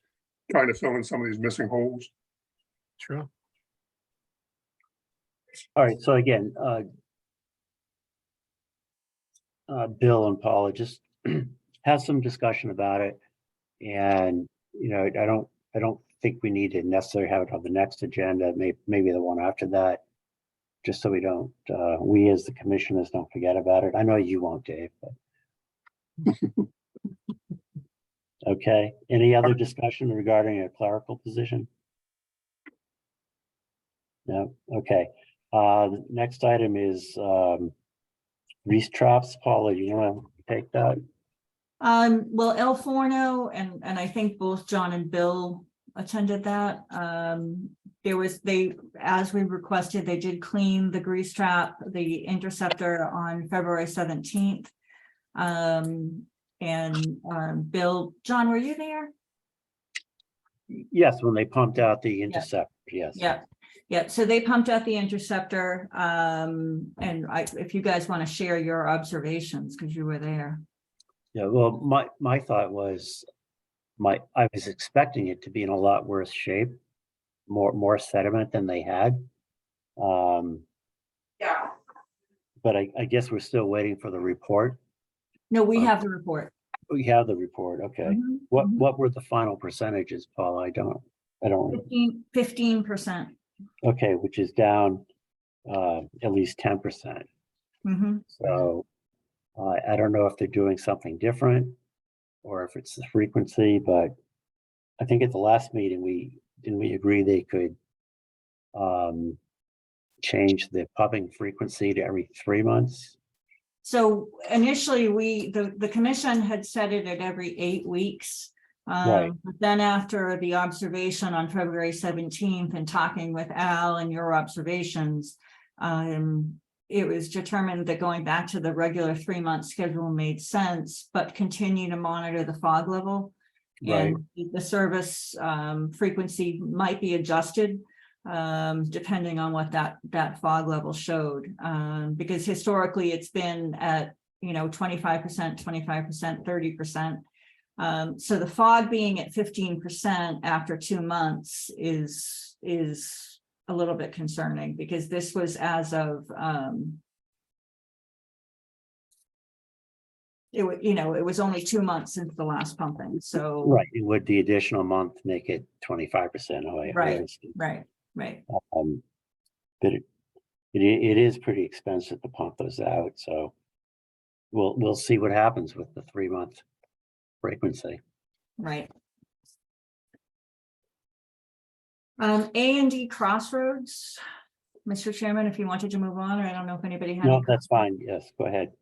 trying to fill in some of these missing holes. Sure. All right, so again, Bill and Paula just have some discussion about it. And, you know, I don't think we need to necessarily have it on the next agenda, maybe the one after that. Just so we don't, we as the commissioners don't forget about it. I know you won't, Dave, but. Okay, any other discussion regarding a clerical position? No, okay. The next item is grease traps. Paula, you want to take that? Well, El Forno and I think both John and Bill attended that. As we requested, they did clean the grease trap, the interceptor on February 17th. Bill, John, were you there? Yes, when they pumped out the intercept, yes. Yeah. So they pumped out the interceptor. If you guys want to share your observations, because you were there. Yeah, well, my thought was, I was expecting it to be in a lot worse shape, more sediment than they had. Yeah. But I guess we're still waiting for the report. No, we have the report. We have the report, okay. Mhm, What were the final percentages, Paul? I don't. 15%. Okay, which is down at least 10%. Mhm. So I don't know if they're doing something different or if it's the frequency, but I think at the last meeting, we agree they could change the pumping frequency to every 3 months. So initially, the commission had set it at every 8 weeks. Right. But then after the observation on February 17th and talking with Al and your observations, it was determined that going back to the regular 3-month schedule made sense, but continue to monitor the fog level. Right. And the service frequency might be adjusted depending on what that fog level showed. Because historically it's been at 25%, 25%, 30%. So the fog being at 15% after 2 months is a little bit concerning, because this was as of, it was only 2 months since the last pumping, so. Right, would the additional month make it 25%? Right. Right. But it is pretty expensive to pump those out, so we'll see what happens with the 3-month frequency. Right. A&D Crossroads, Mr. Chairman, if you wanted to move on, or I don't know if anybody had. No, that's fine. Yes, go ahead.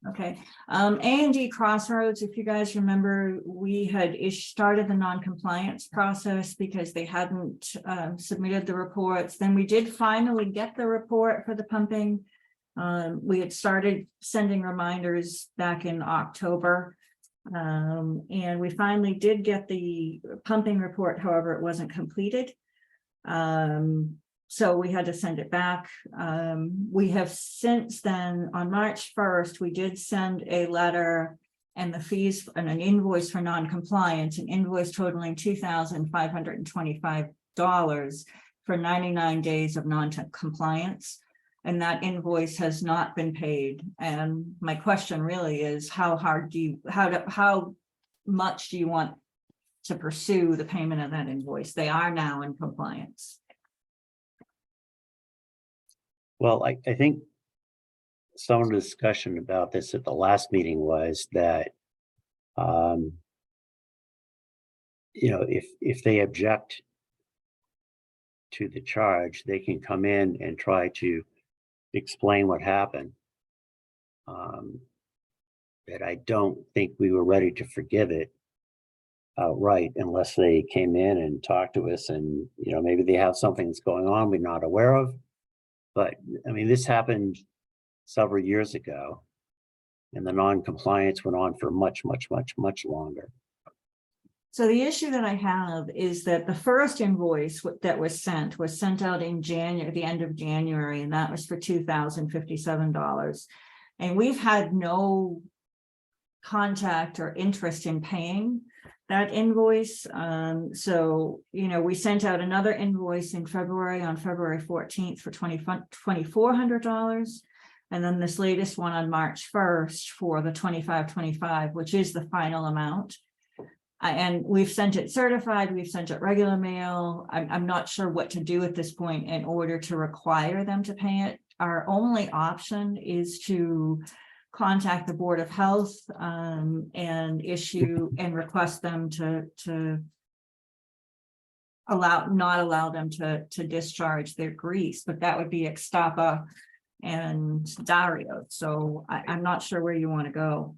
Okay, A&D Crossroads, if you guys remember, we had started the non-compliance process because they hadn't submitted the reports. Then we did finally get the report for the pumping. We had started sending reminders back in October. And we finally did get the pumping report, however, it wasn't completed. So we had to send it back. We have since then, on March 1st, we did send a letter and the fees and an invoice for non-compliance, an invoice totaling $2,525 for 99 days of non-compliance. And that invoice has not been paid. And my question really is, how much do you want to pursue the payment of that invoice? They are now in compliance. Well, I think some of the discussion about this at the last meeting was that, if they object to the charge, they can come in and try to explain what happened. That I don't think we were ready to forgive it outright unless they came in and talked to us, and maybe they have something that's going on we're not aware of. But I mean, this happened several years ago, and the non-compliance went on for much longer. So the issue that I have is that the first invoice that was sent out in January, the end of January, and that was for $2,057. And we've had no contact or interest in paying that invoice. So, we sent out another invoice in February, on February 14th for $2,400. And then this latest one on March 1st for the $2,525, which is the final amount. And we've sent it certified, we've sent it regular mail. I'm not sure what to do at this point in order to require them to pay it. Our only option is to contact the Board of Health and issue and request them to not allow them to discharge their grease, but that would be Ixtapa and Dario. So I'm not sure where you want to go.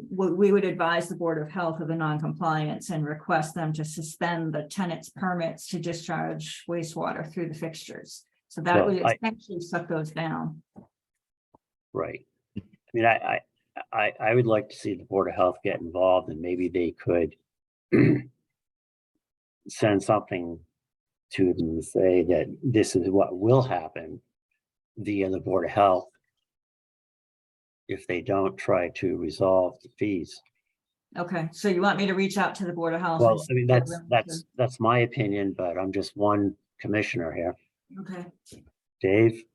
We would advise the Board of Health of the non-compliance and request them to suspend the tenant's permits to discharge wastewater through the fixtures. So that would essentially shut those down. Right. I mean, I would like to see the Board of Health get involved, and maybe they could send something to them and say that this is what will happen via the Board of Health if they don't try to resolve the fees. Okay, so you want me to reach out to the Board of Health? Well, I mean, that's my opinion, but I'm just one commissioner here. Okay. Dave?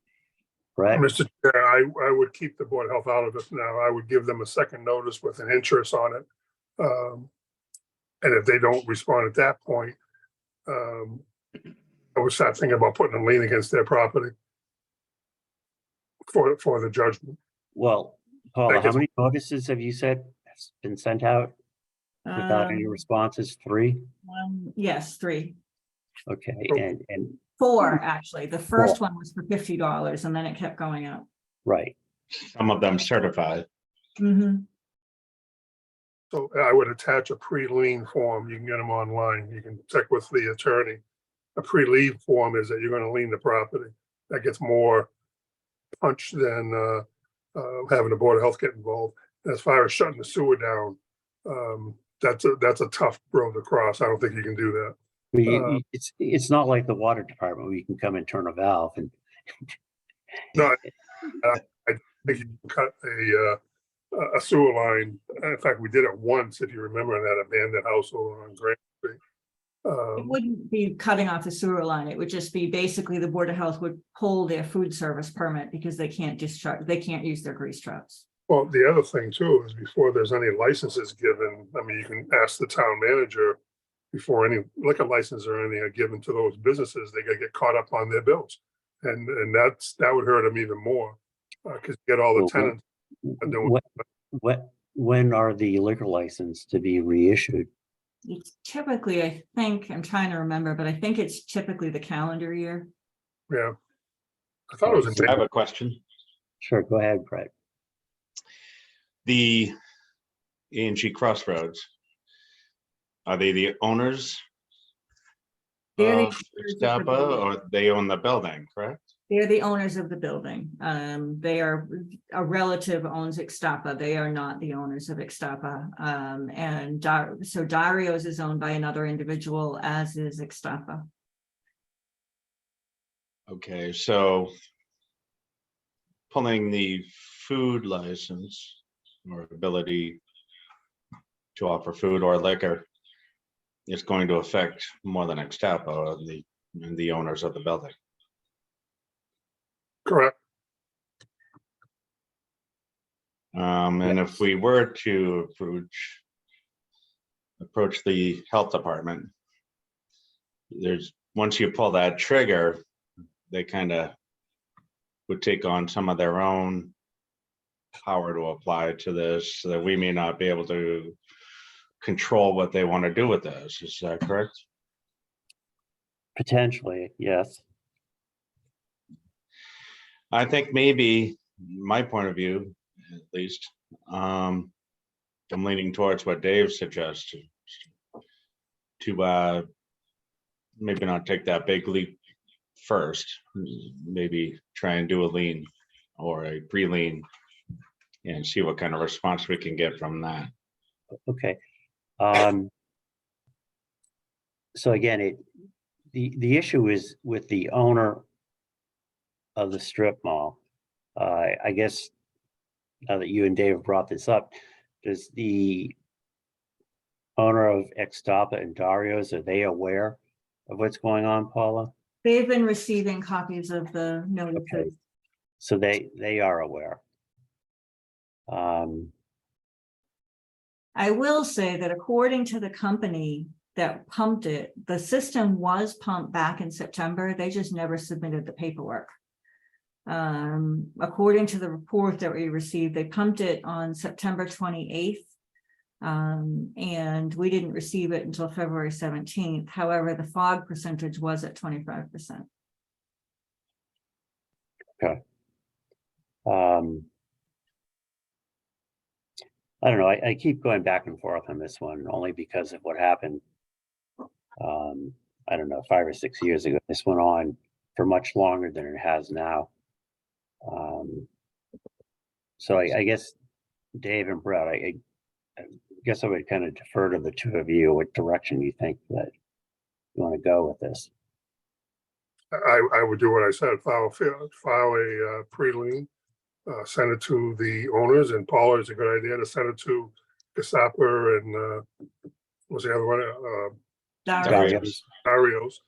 Brett? Mr. Chair, I would keep the Board of Health out of this now. I would give them a second notice with an interest on it. And if they don't respond at that point, I would start thinking about putting a lien against their property for the judgment. Well, Paula, how many notices have you said has been sent out without any responses? 3? Yes, 3. Okay, and 4, actually. The first one was for $50 and then it kept going up. right. Some of them certified. Mm-hmm. So I would attach a pre-lien form. You can get them online. You can check with the attorney. A pre-lien form is that you're going to lien the property. That gets more punch than having the Board of Health get involved. As far as shutting the sewer down, that's a tough road to cross. I don't think you can do that. It's not like the water department where you can come and turn a valve and No, I think you can cut a sewer line. In fact, we did it once, if you remember, in that abandoned house over on Grant Street. It wouldn't be cutting off the sewer line. It would just be basically the Board of Health would pull their food service permit because they can't discharge, they can't use their grease traps. Well, the other thing too is before there's any licenses given, I mean, you can ask the town manager before any liquor license or anything are given to those businesses, they gotta get caught up on their bills. And that would hurt them even more, because you get all the Well, tenants. are doing- when are the liquor license to be reissued? It's typically, I think, I'm trying to remember, but I think it's typically the calendar year. Yeah. I thought it was I have in a question. Sure, go ahead, Brett. The A&G Crossroads, are they the owners They're the of owners of the Estapa, building. or they own the building, correct? They're the owners of the building. They are, a relative owns Ixtapa. They are not the owners of Ixtapa. So Dario's is owned by another individual, as is Ixtapa. Okay, so pulling the food license or ability to offer food or liquor is going to affect more than Ixtapa and the owners of the building. correct. And if we were to approach the health department, once you pull that trigger, they kind of would take on some of their own power to apply to this, so that we may not be able to control what they want to do with this. Is that correct? Potentially, yes. I think maybe, my point of view, at least, I'm leaning towards what Dave suggested, to maybe not take that big leap first, maybe try and do a lean or a pre-lean and see what kind of response we can get from that. Okay. So again, the issue is with the owner of the strip mall. I guess now that you and Dave brought this up, does the owner of Ixtapa and Dario's, are they aware of what's going on, Paula? They've been receiving copies of the notices. Okay. So they are aware. I will say that according to the company that pumped it, the system was pumped back in September. They just never submitted the paperwork. According to the report that we received, they pumped it on September 28th. And we didn't receive it until February 17th. However, the fog percentage was at 25%. Okay. I don't know. I keep going back and forth on this one only because of what happened. I don't know, 5 or 6 years ago. This went on for much longer than it has now. So I guess Dave and Brett, I guess I would kind of defer to the two of you, what direction you think that you want to go with this. I would do what I said, file a pre-lien, send it to the owners, and Paula, is a good idea to send it to Ixtapa and what's the other one? Dario's. Dario's.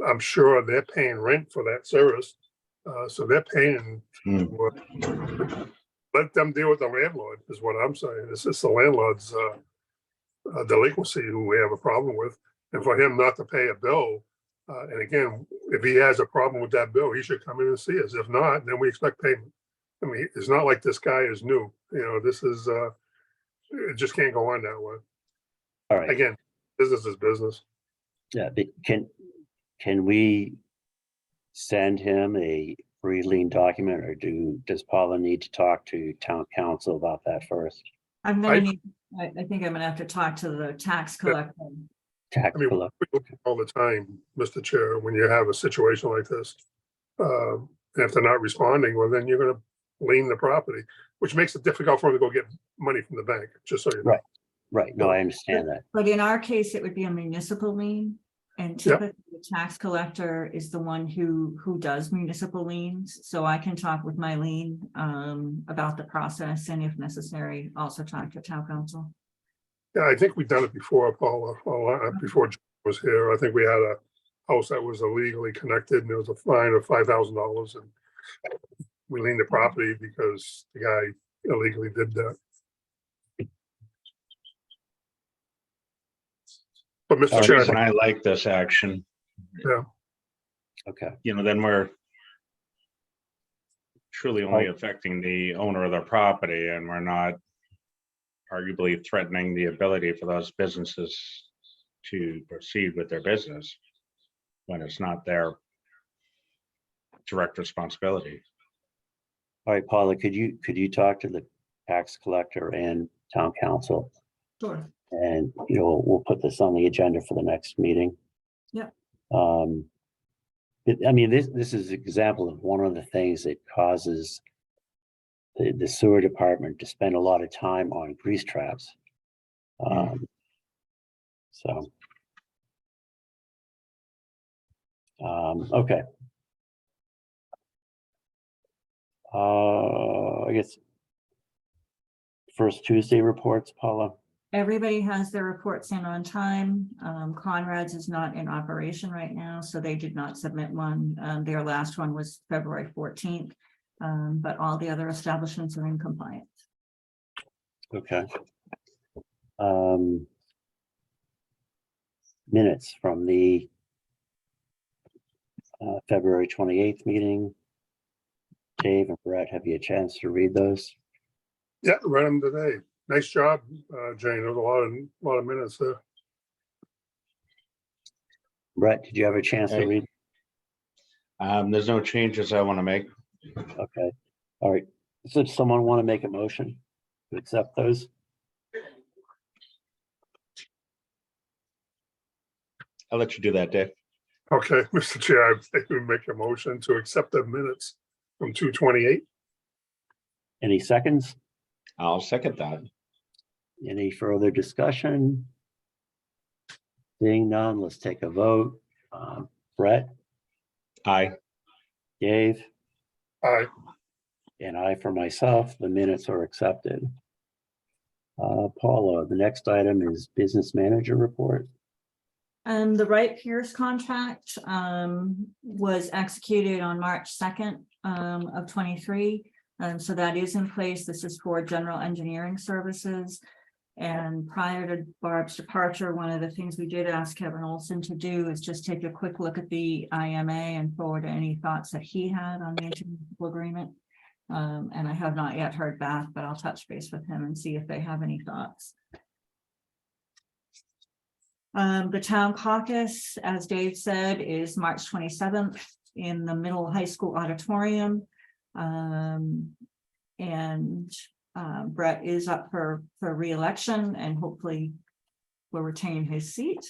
I'm sure they're paying rent for that service, so they're paying. Let them deal with the landlord, is what I'm saying. It's just the landlord's delinquency who we have a problem with, and for him not to pay a bill. And again, if he has a problem with that bill, he should come in and see us. If not, then we expect payment. I mean, it's not like this guy is new. You know, this is it just can't go on that way. All right. Again, business is business. Yeah, but can we send him a free lien document, or does Paula need to talk to town council about that first? I'm gonna need, I think I'm gonna have to talk to the tax collector. Tax I mean, collector. we look all the time, Mr. Chair, when you have a situation like this. And if they're not responding, well, then you're gonna lien the property, which makes it difficult for them to go get money from the bank, just so you know. Right. Right, no, I understand that. But in our case, it would be a municipal lien. And Yep. typically the tax collector is the one who does municipal liens, so I can talk with Mylene about the process and if necessary, also talk to town council. Yeah, I think we've done it before, Paula, before John was here. I think we had a house that was illegally connected and there was a fine of $5,000 and we liened the property because the guy illegally did that. But All Mr. right, The Chair, reason I like this action, Okay, then we're truly only affecting the owner of the property and we're not arguably threatening the ability for those businesses to proceed with their business when it's not their direct responsibility. all right, Paula, could you talk to the tax collector and town council? Sure. And, we'll put this on the agenda for the next meeting. Yep. I mean, this is an example of one of the things that causes the sewer department to spend a lot of time on grease traps. So. Okay. I guess first Tuesday reports, Paula. Everybody has their reports in on time. Conrad's is not in operation right now, so they did not submit one. Their last one was February 14th. But all the other establishments are in compliance. Okay. Minutes from the February 28th meeting. Dave and Brett, have you a chance to read those? yeah, read them today. Nice job, Jane. There was a lot of minutes there. Brett, did you have a chance to Hey. read? There's no changes I want to make. Okay, all right. So does someone want to make a motion to accept those? I'll let you do that, Dave. Okay, Mr. Chair, I think we make a motion to accept the minutes from 2/28. Any seconds? I'll second that. Any further discussion? Seeing none, let's take a vote. Brett, Aye. Dave, Aye. and I for myself, the minutes are accepted. Paula, the next item is business manager report. The Wright Pierce contract was executed on March 2nd of 23. So that is in place. This is for general engineering services. And prior to Barb's departure, one of the things we did ask Kevin Olson to do is just take a quick look at the IMA and forward any thoughts that he had on the intermunicipal agreement. And I have not yet heard back, but I'll touch base with him and see if they have any thoughts. The town caucus, as Dave said, is March 27th in the middle high school auditorium. Brett is up for re-election and hopefully will retain his seat.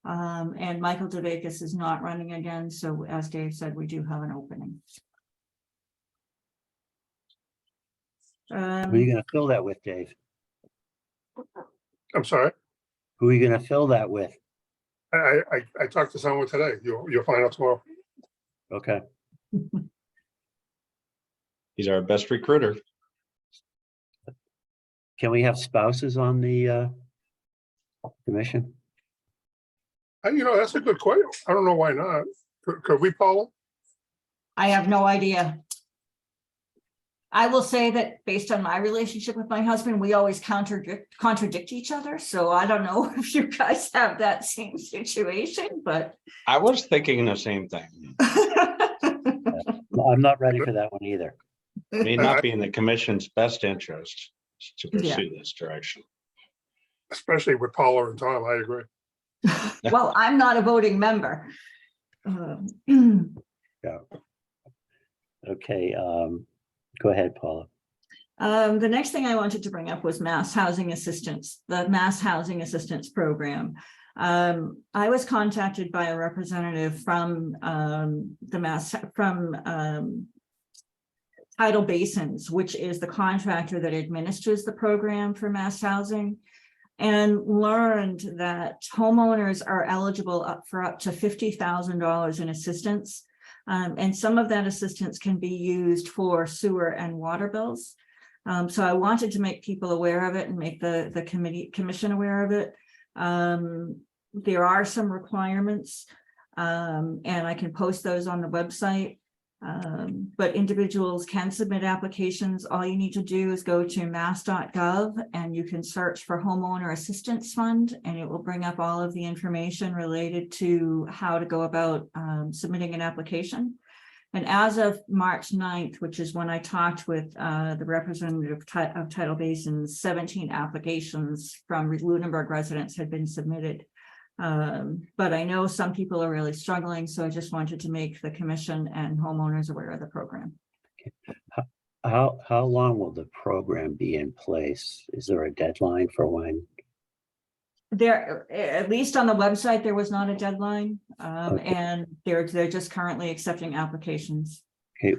And Michael DeVakis is not running again. So as Dave said, we do have an opening. Who are you gonna fill that with, Dave? I'm sorry. Who are you gonna fill that with? I talked to someone today. You'll find out tomorrow. Okay, He's our best recruiter. can we have spouses on the commission? That's a good question. I don't know why not. Could we, Paula? I have no idea. I will say that based on my relationship with my husband, we always contradict each other. So I don't know if you guys have that same situation, but. I was thinking the same thing. I'm not ready for that one either. It may not be in the commission's best interest to Yeah. pursue this direction. Especially with Paula and Tom, I agree. Well, I'm not a voting member. Okay, go ahead, Paula. The next thing I wanted to bring up was mass housing assistance, the mass housing assistance program. I was contacted by a representative from Tidal Basins, which is the contractor that administers the program for mass housing. and learned that homeowners are eligible for up to $50,000 in assistance. And some of that assistance can be used for sewer and water bills. So I wanted to make people aware of it and make the commission aware of it. There are some requirements, and I can post those on the website. But individuals can submit applications. All you need to do is go to mass.gov and you can search for homeowner assistance fund, and it will bring up all of the information related to how to go about submitting an application. And as of March 9th, which is when I talked with the representative of Tidal Basin's, 17 applications from Lunenburg residents had been submitted. But I know some people are really struggling, so I just wanted to make the commission and homeowners aware of the program. How long will the program be in place? Is there a deadline for when? There, at least on the website, there was not a deadline, Okay. and they're just currently accepting applications. Okay,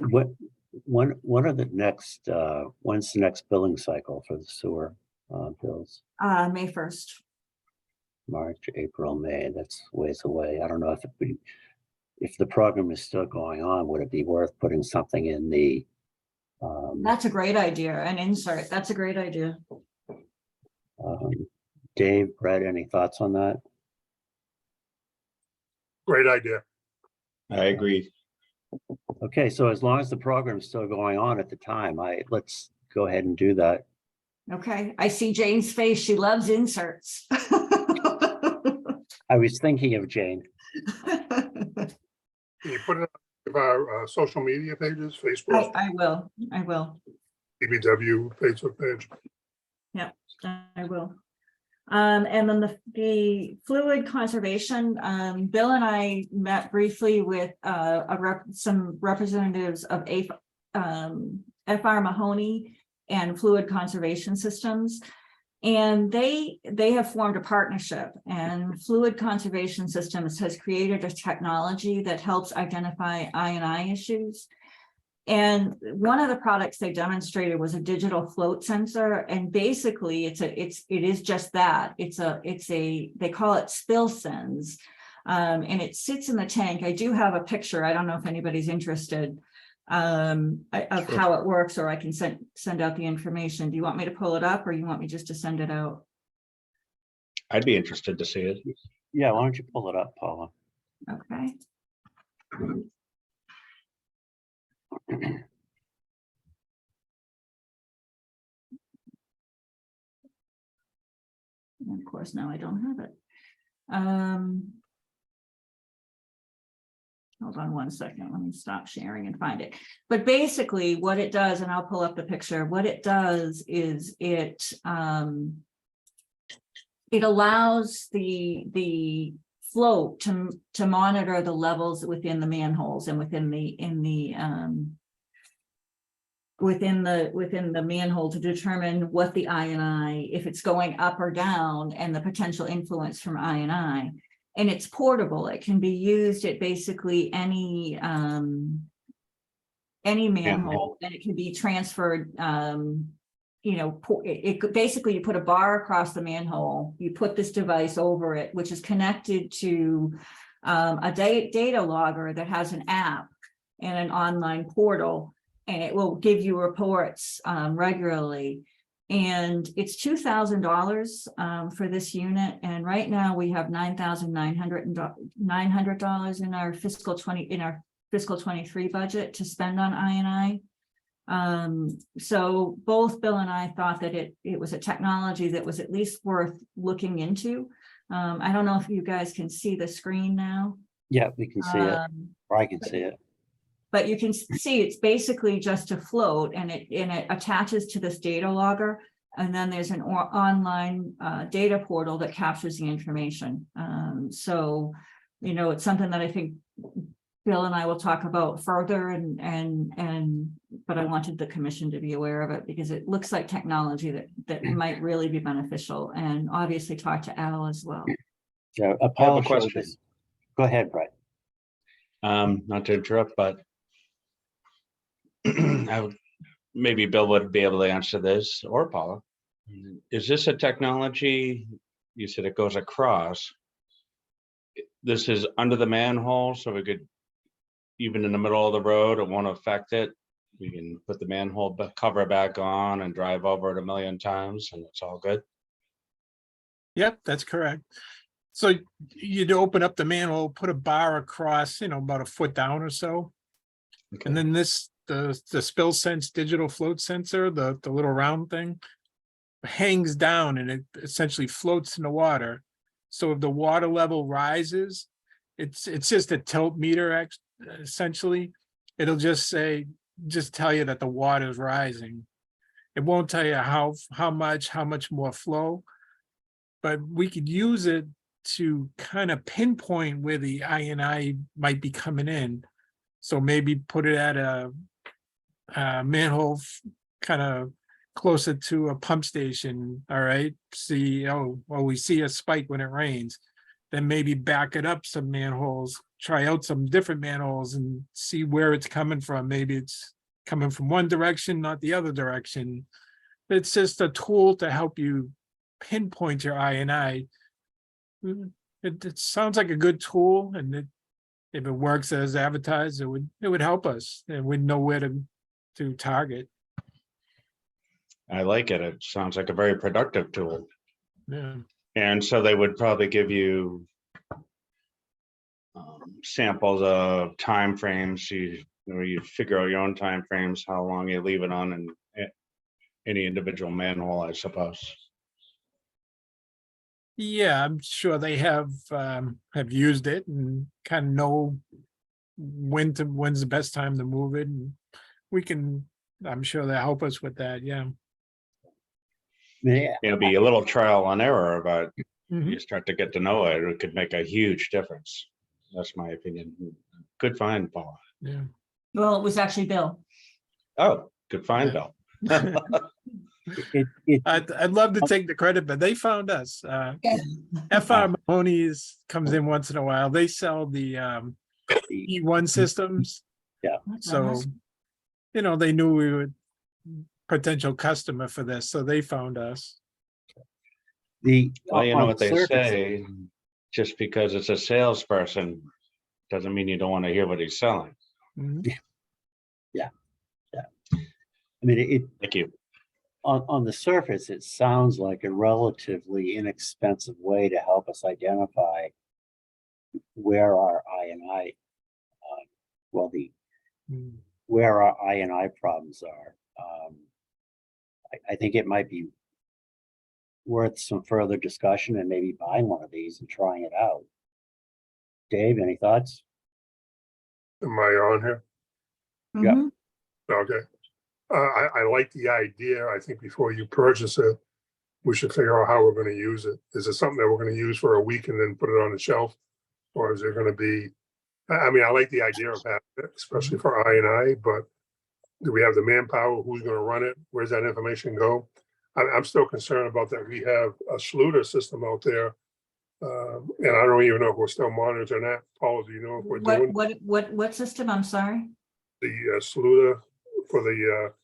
what are the next, when's the next billing cycle for the sewer bills? May 1st. March, April, May, that's ways away. I don't know if the program is still going on, would it be worth putting something in the? That's a great idea, an insert. That's a great idea. Dave, Brett, any thoughts on that? Great idea. I agree. Okay, so as long as the program is still going on at the time, let's go ahead and do that. Okay, I see Jane's face. She loves inserts. I was thinking of Jane. Can you put it on our social media pages, Facebook, I will. DBW Facebook page? I will. And then the fluid conservation, Bill and I met briefly with some representatives of FR Mahoney and Fluid Conservation Systems. And they have formed a partnership, and Fluid Conservation Systems has created a technology that helps identify I&I issues. And one of the products they demonstrated was a digital float sensor, and basically it is just that. They call it SpillSense, and it sits in the tank. I do have a picture. I don't know if anybody's interested of how it works, or I can send out the information. Do you want me to pull it up, or you want me just to send it out? I'd be interested to see it. Yeah, why don't you pull it up, Paula? Okay. And of course, now I don't have it. Hold on one second. Let me stop sharing and find it. But basically what it does, and I'll pull up the picture, what it does is it allows the float to monitor the levels within the manholes and within the manhole to determine what the I&I, if it's going up or down, and the potential influence from I&I. And it's portable. It can be used at basically any manhole, and it can be transferred. Basically you put a bar across the manhole, you put this device over it, which is connected to a data logger that has an app and an online portal, and it will give you reports regularly. And it's $2,000 for this unit. And right now we have $9,900 in our fiscal 23 budget to spend on I&I. So both Bill and I thought that it was a technology that was at least worth looking into. I don't know if you guys can see the screen now. Yeah, we can see it. Or I can see it. But you can see it's basically just a float, and it attaches to this data logger, and then there's an online data portal that captures the information. So, it's something that I think Bill and I will talk about further, but I wanted the commission to be aware of it because it looks like technology that might really be beneficial, and obviously talk to Al as well. Yeah, I have Paula a showed question. this. Go ahead, Brett. Not to interrupt, but maybe Bill would be able to answer this, or Paula. Is this a technology, you said it goes across? This is under the manhole, so we could, even in the middle of the road, it won't affect it. We can put the manhole cover back on and drive over it a million times and it's all good. Yep, that's correct. So you'd open up the manhole, put a bar across, about a foot down or so. And then the Spill Sense digital float sensor, the little round thing, hangs down and it essentially floats in the water. So if the water level rises, it's just a tilt meter essentially. It'll just tell you that the water is rising. It won't tell you how much more flow, but we could use it to kind of pinpoint where the INI might be coming in. So maybe put it at a manhole kind of closer to a pump station. All right. See, we see a spike when it rains. Then maybe back it up some manholes, try out some different manholes and see where it's coming from. Maybe it's coming from one direction, not the other direction. It's just a tool to help you pinpoint your INI. It sounds like a good tool, and if it works as advertised, it would help us, and we'd know where to target. I like it. It sounds like a very productive tool. Yeah. And so they would probably give you samples of timeframes. You figure out your own timeframes, how long you leave it on, and any individual manhole, I suppose. Yeah, I'm sure they have used it and kind of know when's the best time to move it. And I'm sure they'll help us with that. Yeah. Yeah, It'll be a little trial and error, but Mhm. you start to get to know it. It could make a huge difference. That's my opinion. Good find, Paula. Yeah. Well, it was actually Bill. Oh, good find, Bill. I'd love to take the credit, but they found us. FR Mahoney's comes in once in a while. They sell the E1 systems. So, they knew we were potential customer for this, so they found us. Well, you know on what the they surface, say, just because it's a salesperson doesn't mean you don't want to hear what he's selling. Mhm. I mean, Thank you. on the surface, it sounds like a relatively inexpensive way to help us identify where our INI, Mm. where our INI problems are. I think it might be worth some further discussion and maybe buying one of these and trying it out. Dave, any thoughts? Am I on here? Yeah. Mhm. Okay. I like the idea. I think before you purchase it, we should figure out how we're gonna use it. Is it something that we're gonna use for a week and then put it on the shelf? Or is it gonna be, I mean, I like the idea of having it, especially for INI, but do we have the manpower? Who's gonna run it? Where's that information go? I'm still concerned about that. We have a Schluter system out there. And I don't even know if we're still monitoring that. Paul, do you know if we're doing What system? I'm sorry. the Schluter for the,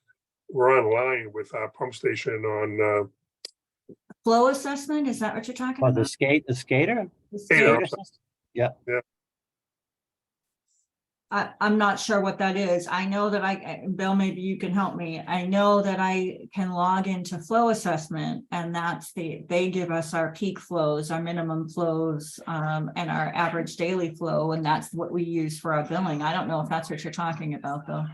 we're online with our pump station on, Flow assessment, is that what you're talking Oh, the about? skater? The Skater. skater System? Yeah. I'm not sure what that is. I know that Bill, maybe you can help me. I know that I can log into flow assessment, and they give us our peak flows, our minimum flows, and our average daily flow, and that's what we use for our billing. I don't know if that's what you're talking about, though.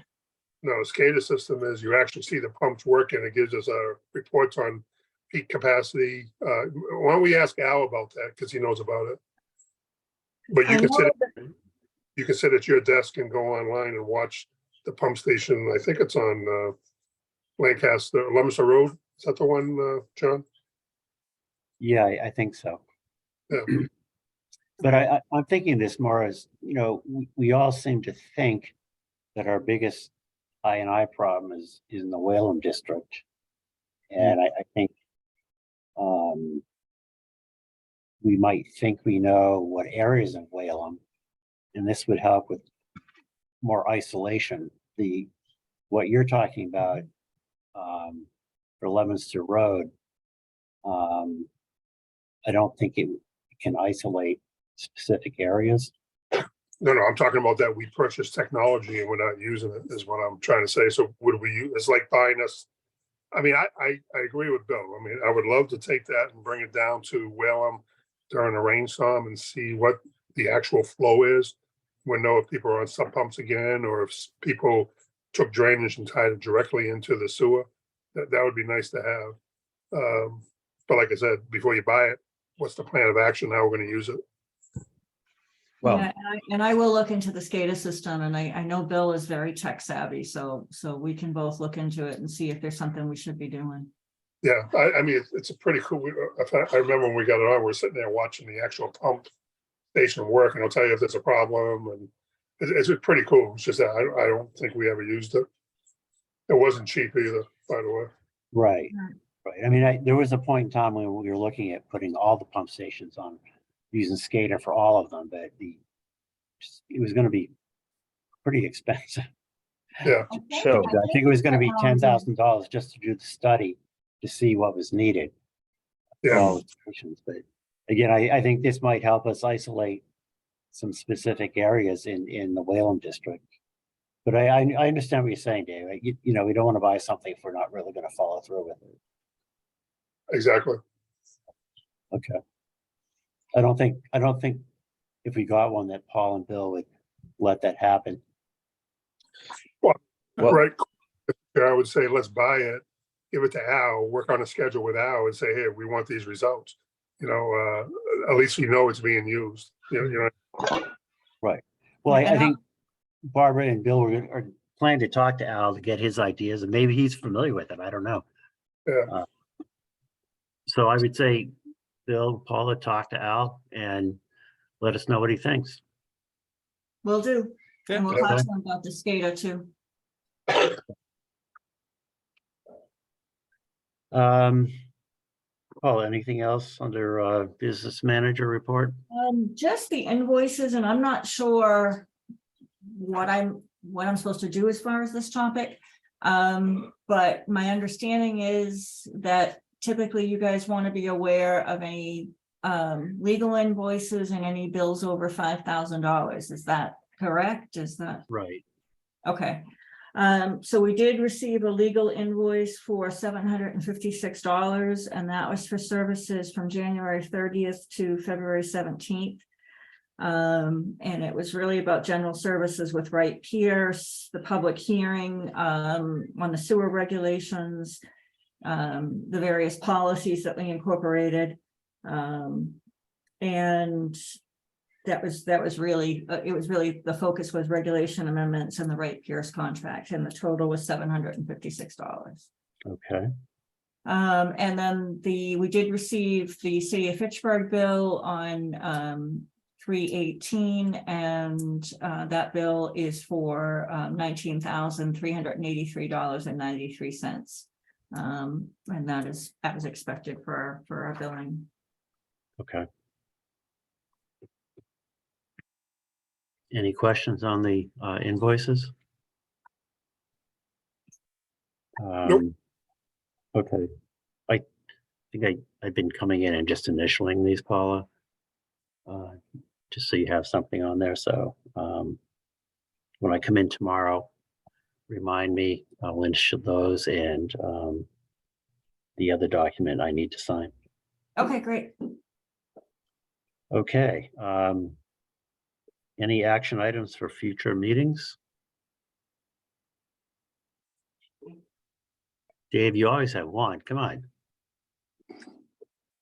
No, the SCADA system is you actually see the pumps working. It gives us reports on peak capacity. Why don't we ask Al about that, because he knows about it. But I know you can sit at your desk and go online and watch the pump station. I think it's on Lancaster, Leominster Road. Is that the one, John? Yeah, I think so. Yeah. But I'm thinking this more as, we all seem to think that our biggest INI problem is in the Whalum district. And I think we might think we know what areas in Whalum, and this would help with more isolation. What you're talking about for Leominster Road, I don't think it can isolate specific areas. No, I'm talking about that we purchased technology and we're not using it is what I'm trying to say. So would we use, it's like buying us. I mean, I agree with Bill. I mean, I would love to take that and bring it down to Whalum during a rainstorm and see what the actual flow is. We know if people are on sub pumps again, or if people took drainage and tied it directly into the sewer. That would be nice to have. But like I said, before you buy it, what's the plan of action? How we're going to use it? Well, Yeah, and I will look into the SCADA system, and I know Bill is very tech savvy, so we can both look into it and see if there's something we should be doing. Yeah, I mean, it's a pretty cool. I remember when we got it on, we were sitting there watching the actual pump station work, and I'll tell you if there's a problem, and it's pretty cool. It's just that I don't think we ever used it. It wasn't cheap either, by the way. right, right. I mean, there was a point in time when we were looking at putting all the pump stations on, using SCADA for all of them, but it was going to be pretty expensive. Yeah, So- I think it was going to be $10,000 just to do the study to see what was needed. for yeah, all the stations. But again, I think this might help us isolate some specific areas in the Whalum district. But I understand what you're saying, Dave. You know, we don't want to buy something if we're not really going to follow through with it. exactly. Okay. I don't think if we got one that Paul and Bill would let that happen. Well- Right. I would say, let's buy it, give it to Al, work on a schedule with Al and say, hey, we want these results. You know, at least we know it's being used. You know, Well, I And think Barbara and Bill are planning to talk to Al to get his ideas, and maybe he's familiar with it. I don't know. Yeah. So I would say, Bill, Paula, talk to Al and let us know what he thinks. Will do. And we'll Yeah. talk to them about the SCADA too. Paul, anything else under business manager report? Just the invoices, and I'm not sure what I'm supposed to do as far as this topic. But my understanding is that typically you guys want to be aware of any legal invoices and any bills over $5,000. Is that correct? Is that Right. okay? So we did receive a legal invoice for $756, and that was for services from January 30th to February 17th. And it was really about general services with Wright Pierce, the public hearing on the sewer regulations, the various policies that we incorporated. And that was really, it was really, the focus was regulation amendments and the Wright Pierce contract, and the total was $756. Okay. And then we did receive the City of Fitchburg bill on 3/18, and that bill is for $19,383.93. And that was expected for our billing. Okay. Any questions on the invoices? Okay. I think I've been coming in and just initialing these, Paula. Just so you have something on there. So when I come in tomorrow, remind me, I'll initial those and the other document I need to sign. Okay, great. Okay. Any action items for future meetings? Dave, you always have one. Come on.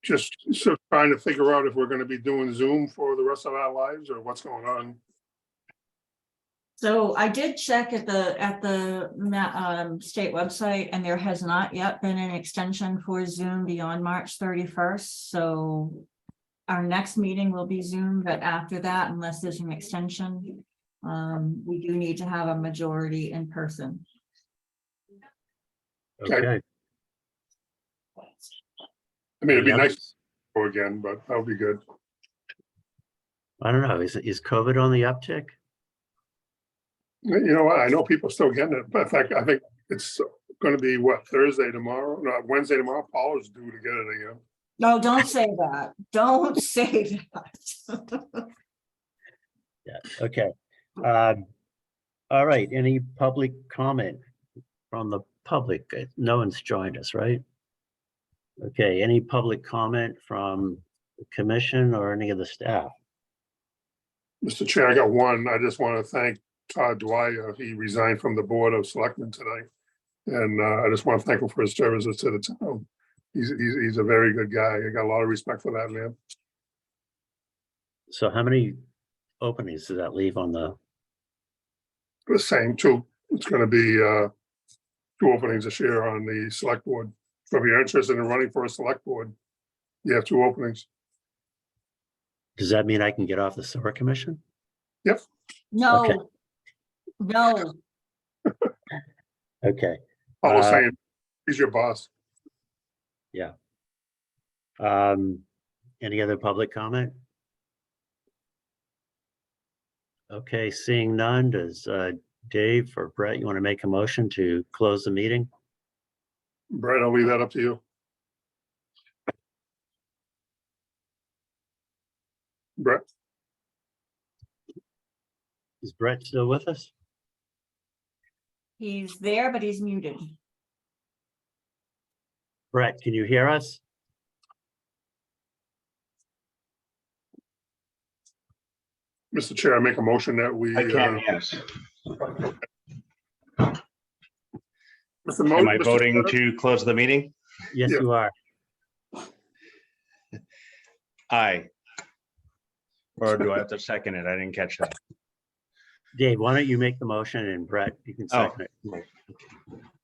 Just so trying to figure out if we're going to be doing Zoom for the rest of our lives or what's going on. So I did check at the state website, and there has not yet been an extension for Zoom beyond March 31st. So our next meeting will be Zoom, but after that, unless there's an extension, we do need to have a majority in person. Okay. I mean, it'd be Any nice others? to go again, but that'll be good. I don't know. Is COVID on the uptick? You know what? I know people still getting it, but in fact, I think It's gonna be what, Thursday tomorrow? No, Wednesday tomorrow. Paul is due to get it again. No, don't say that. Don't say that. Yeah, okay. All right, any public comment from the public? No one's joined us, right? Okay, any public comment from the commission or any of the staff? Mr. Chair, I got one. I just want to thank Todd Dwyer. He resigned from the Board of Selectmen tonight. And I just want to thank him for his services to the town. He's a very good guy. I got a lot of respect for that man. So how many openings does that leave on the, The same two. It's going to be 2 openings this year on the select board. So if you're interested in running for a select board, you have 2 openings. does that mean I can get off the sewer commission? Okay. No. No, Okay, I was Uh, saying, he's your boss. any other public comment? Okay, seeing none, does Dave or Brett, you want to make a motion to close the meeting? Brett, I'll leave that up to you. Brett, Is Brett still with us? he's there, but he's muted. Brett, can you hear us? Mr. Chair, I make a motion that we. I can, yes. Mr. Am I Mr. voting Chair, to close the meeting? Yes, Yeah. you are. Aye. Or do I have to second it? I didn't catch that. Dave, why don't you make the motion and Brett, you can Oh. second it.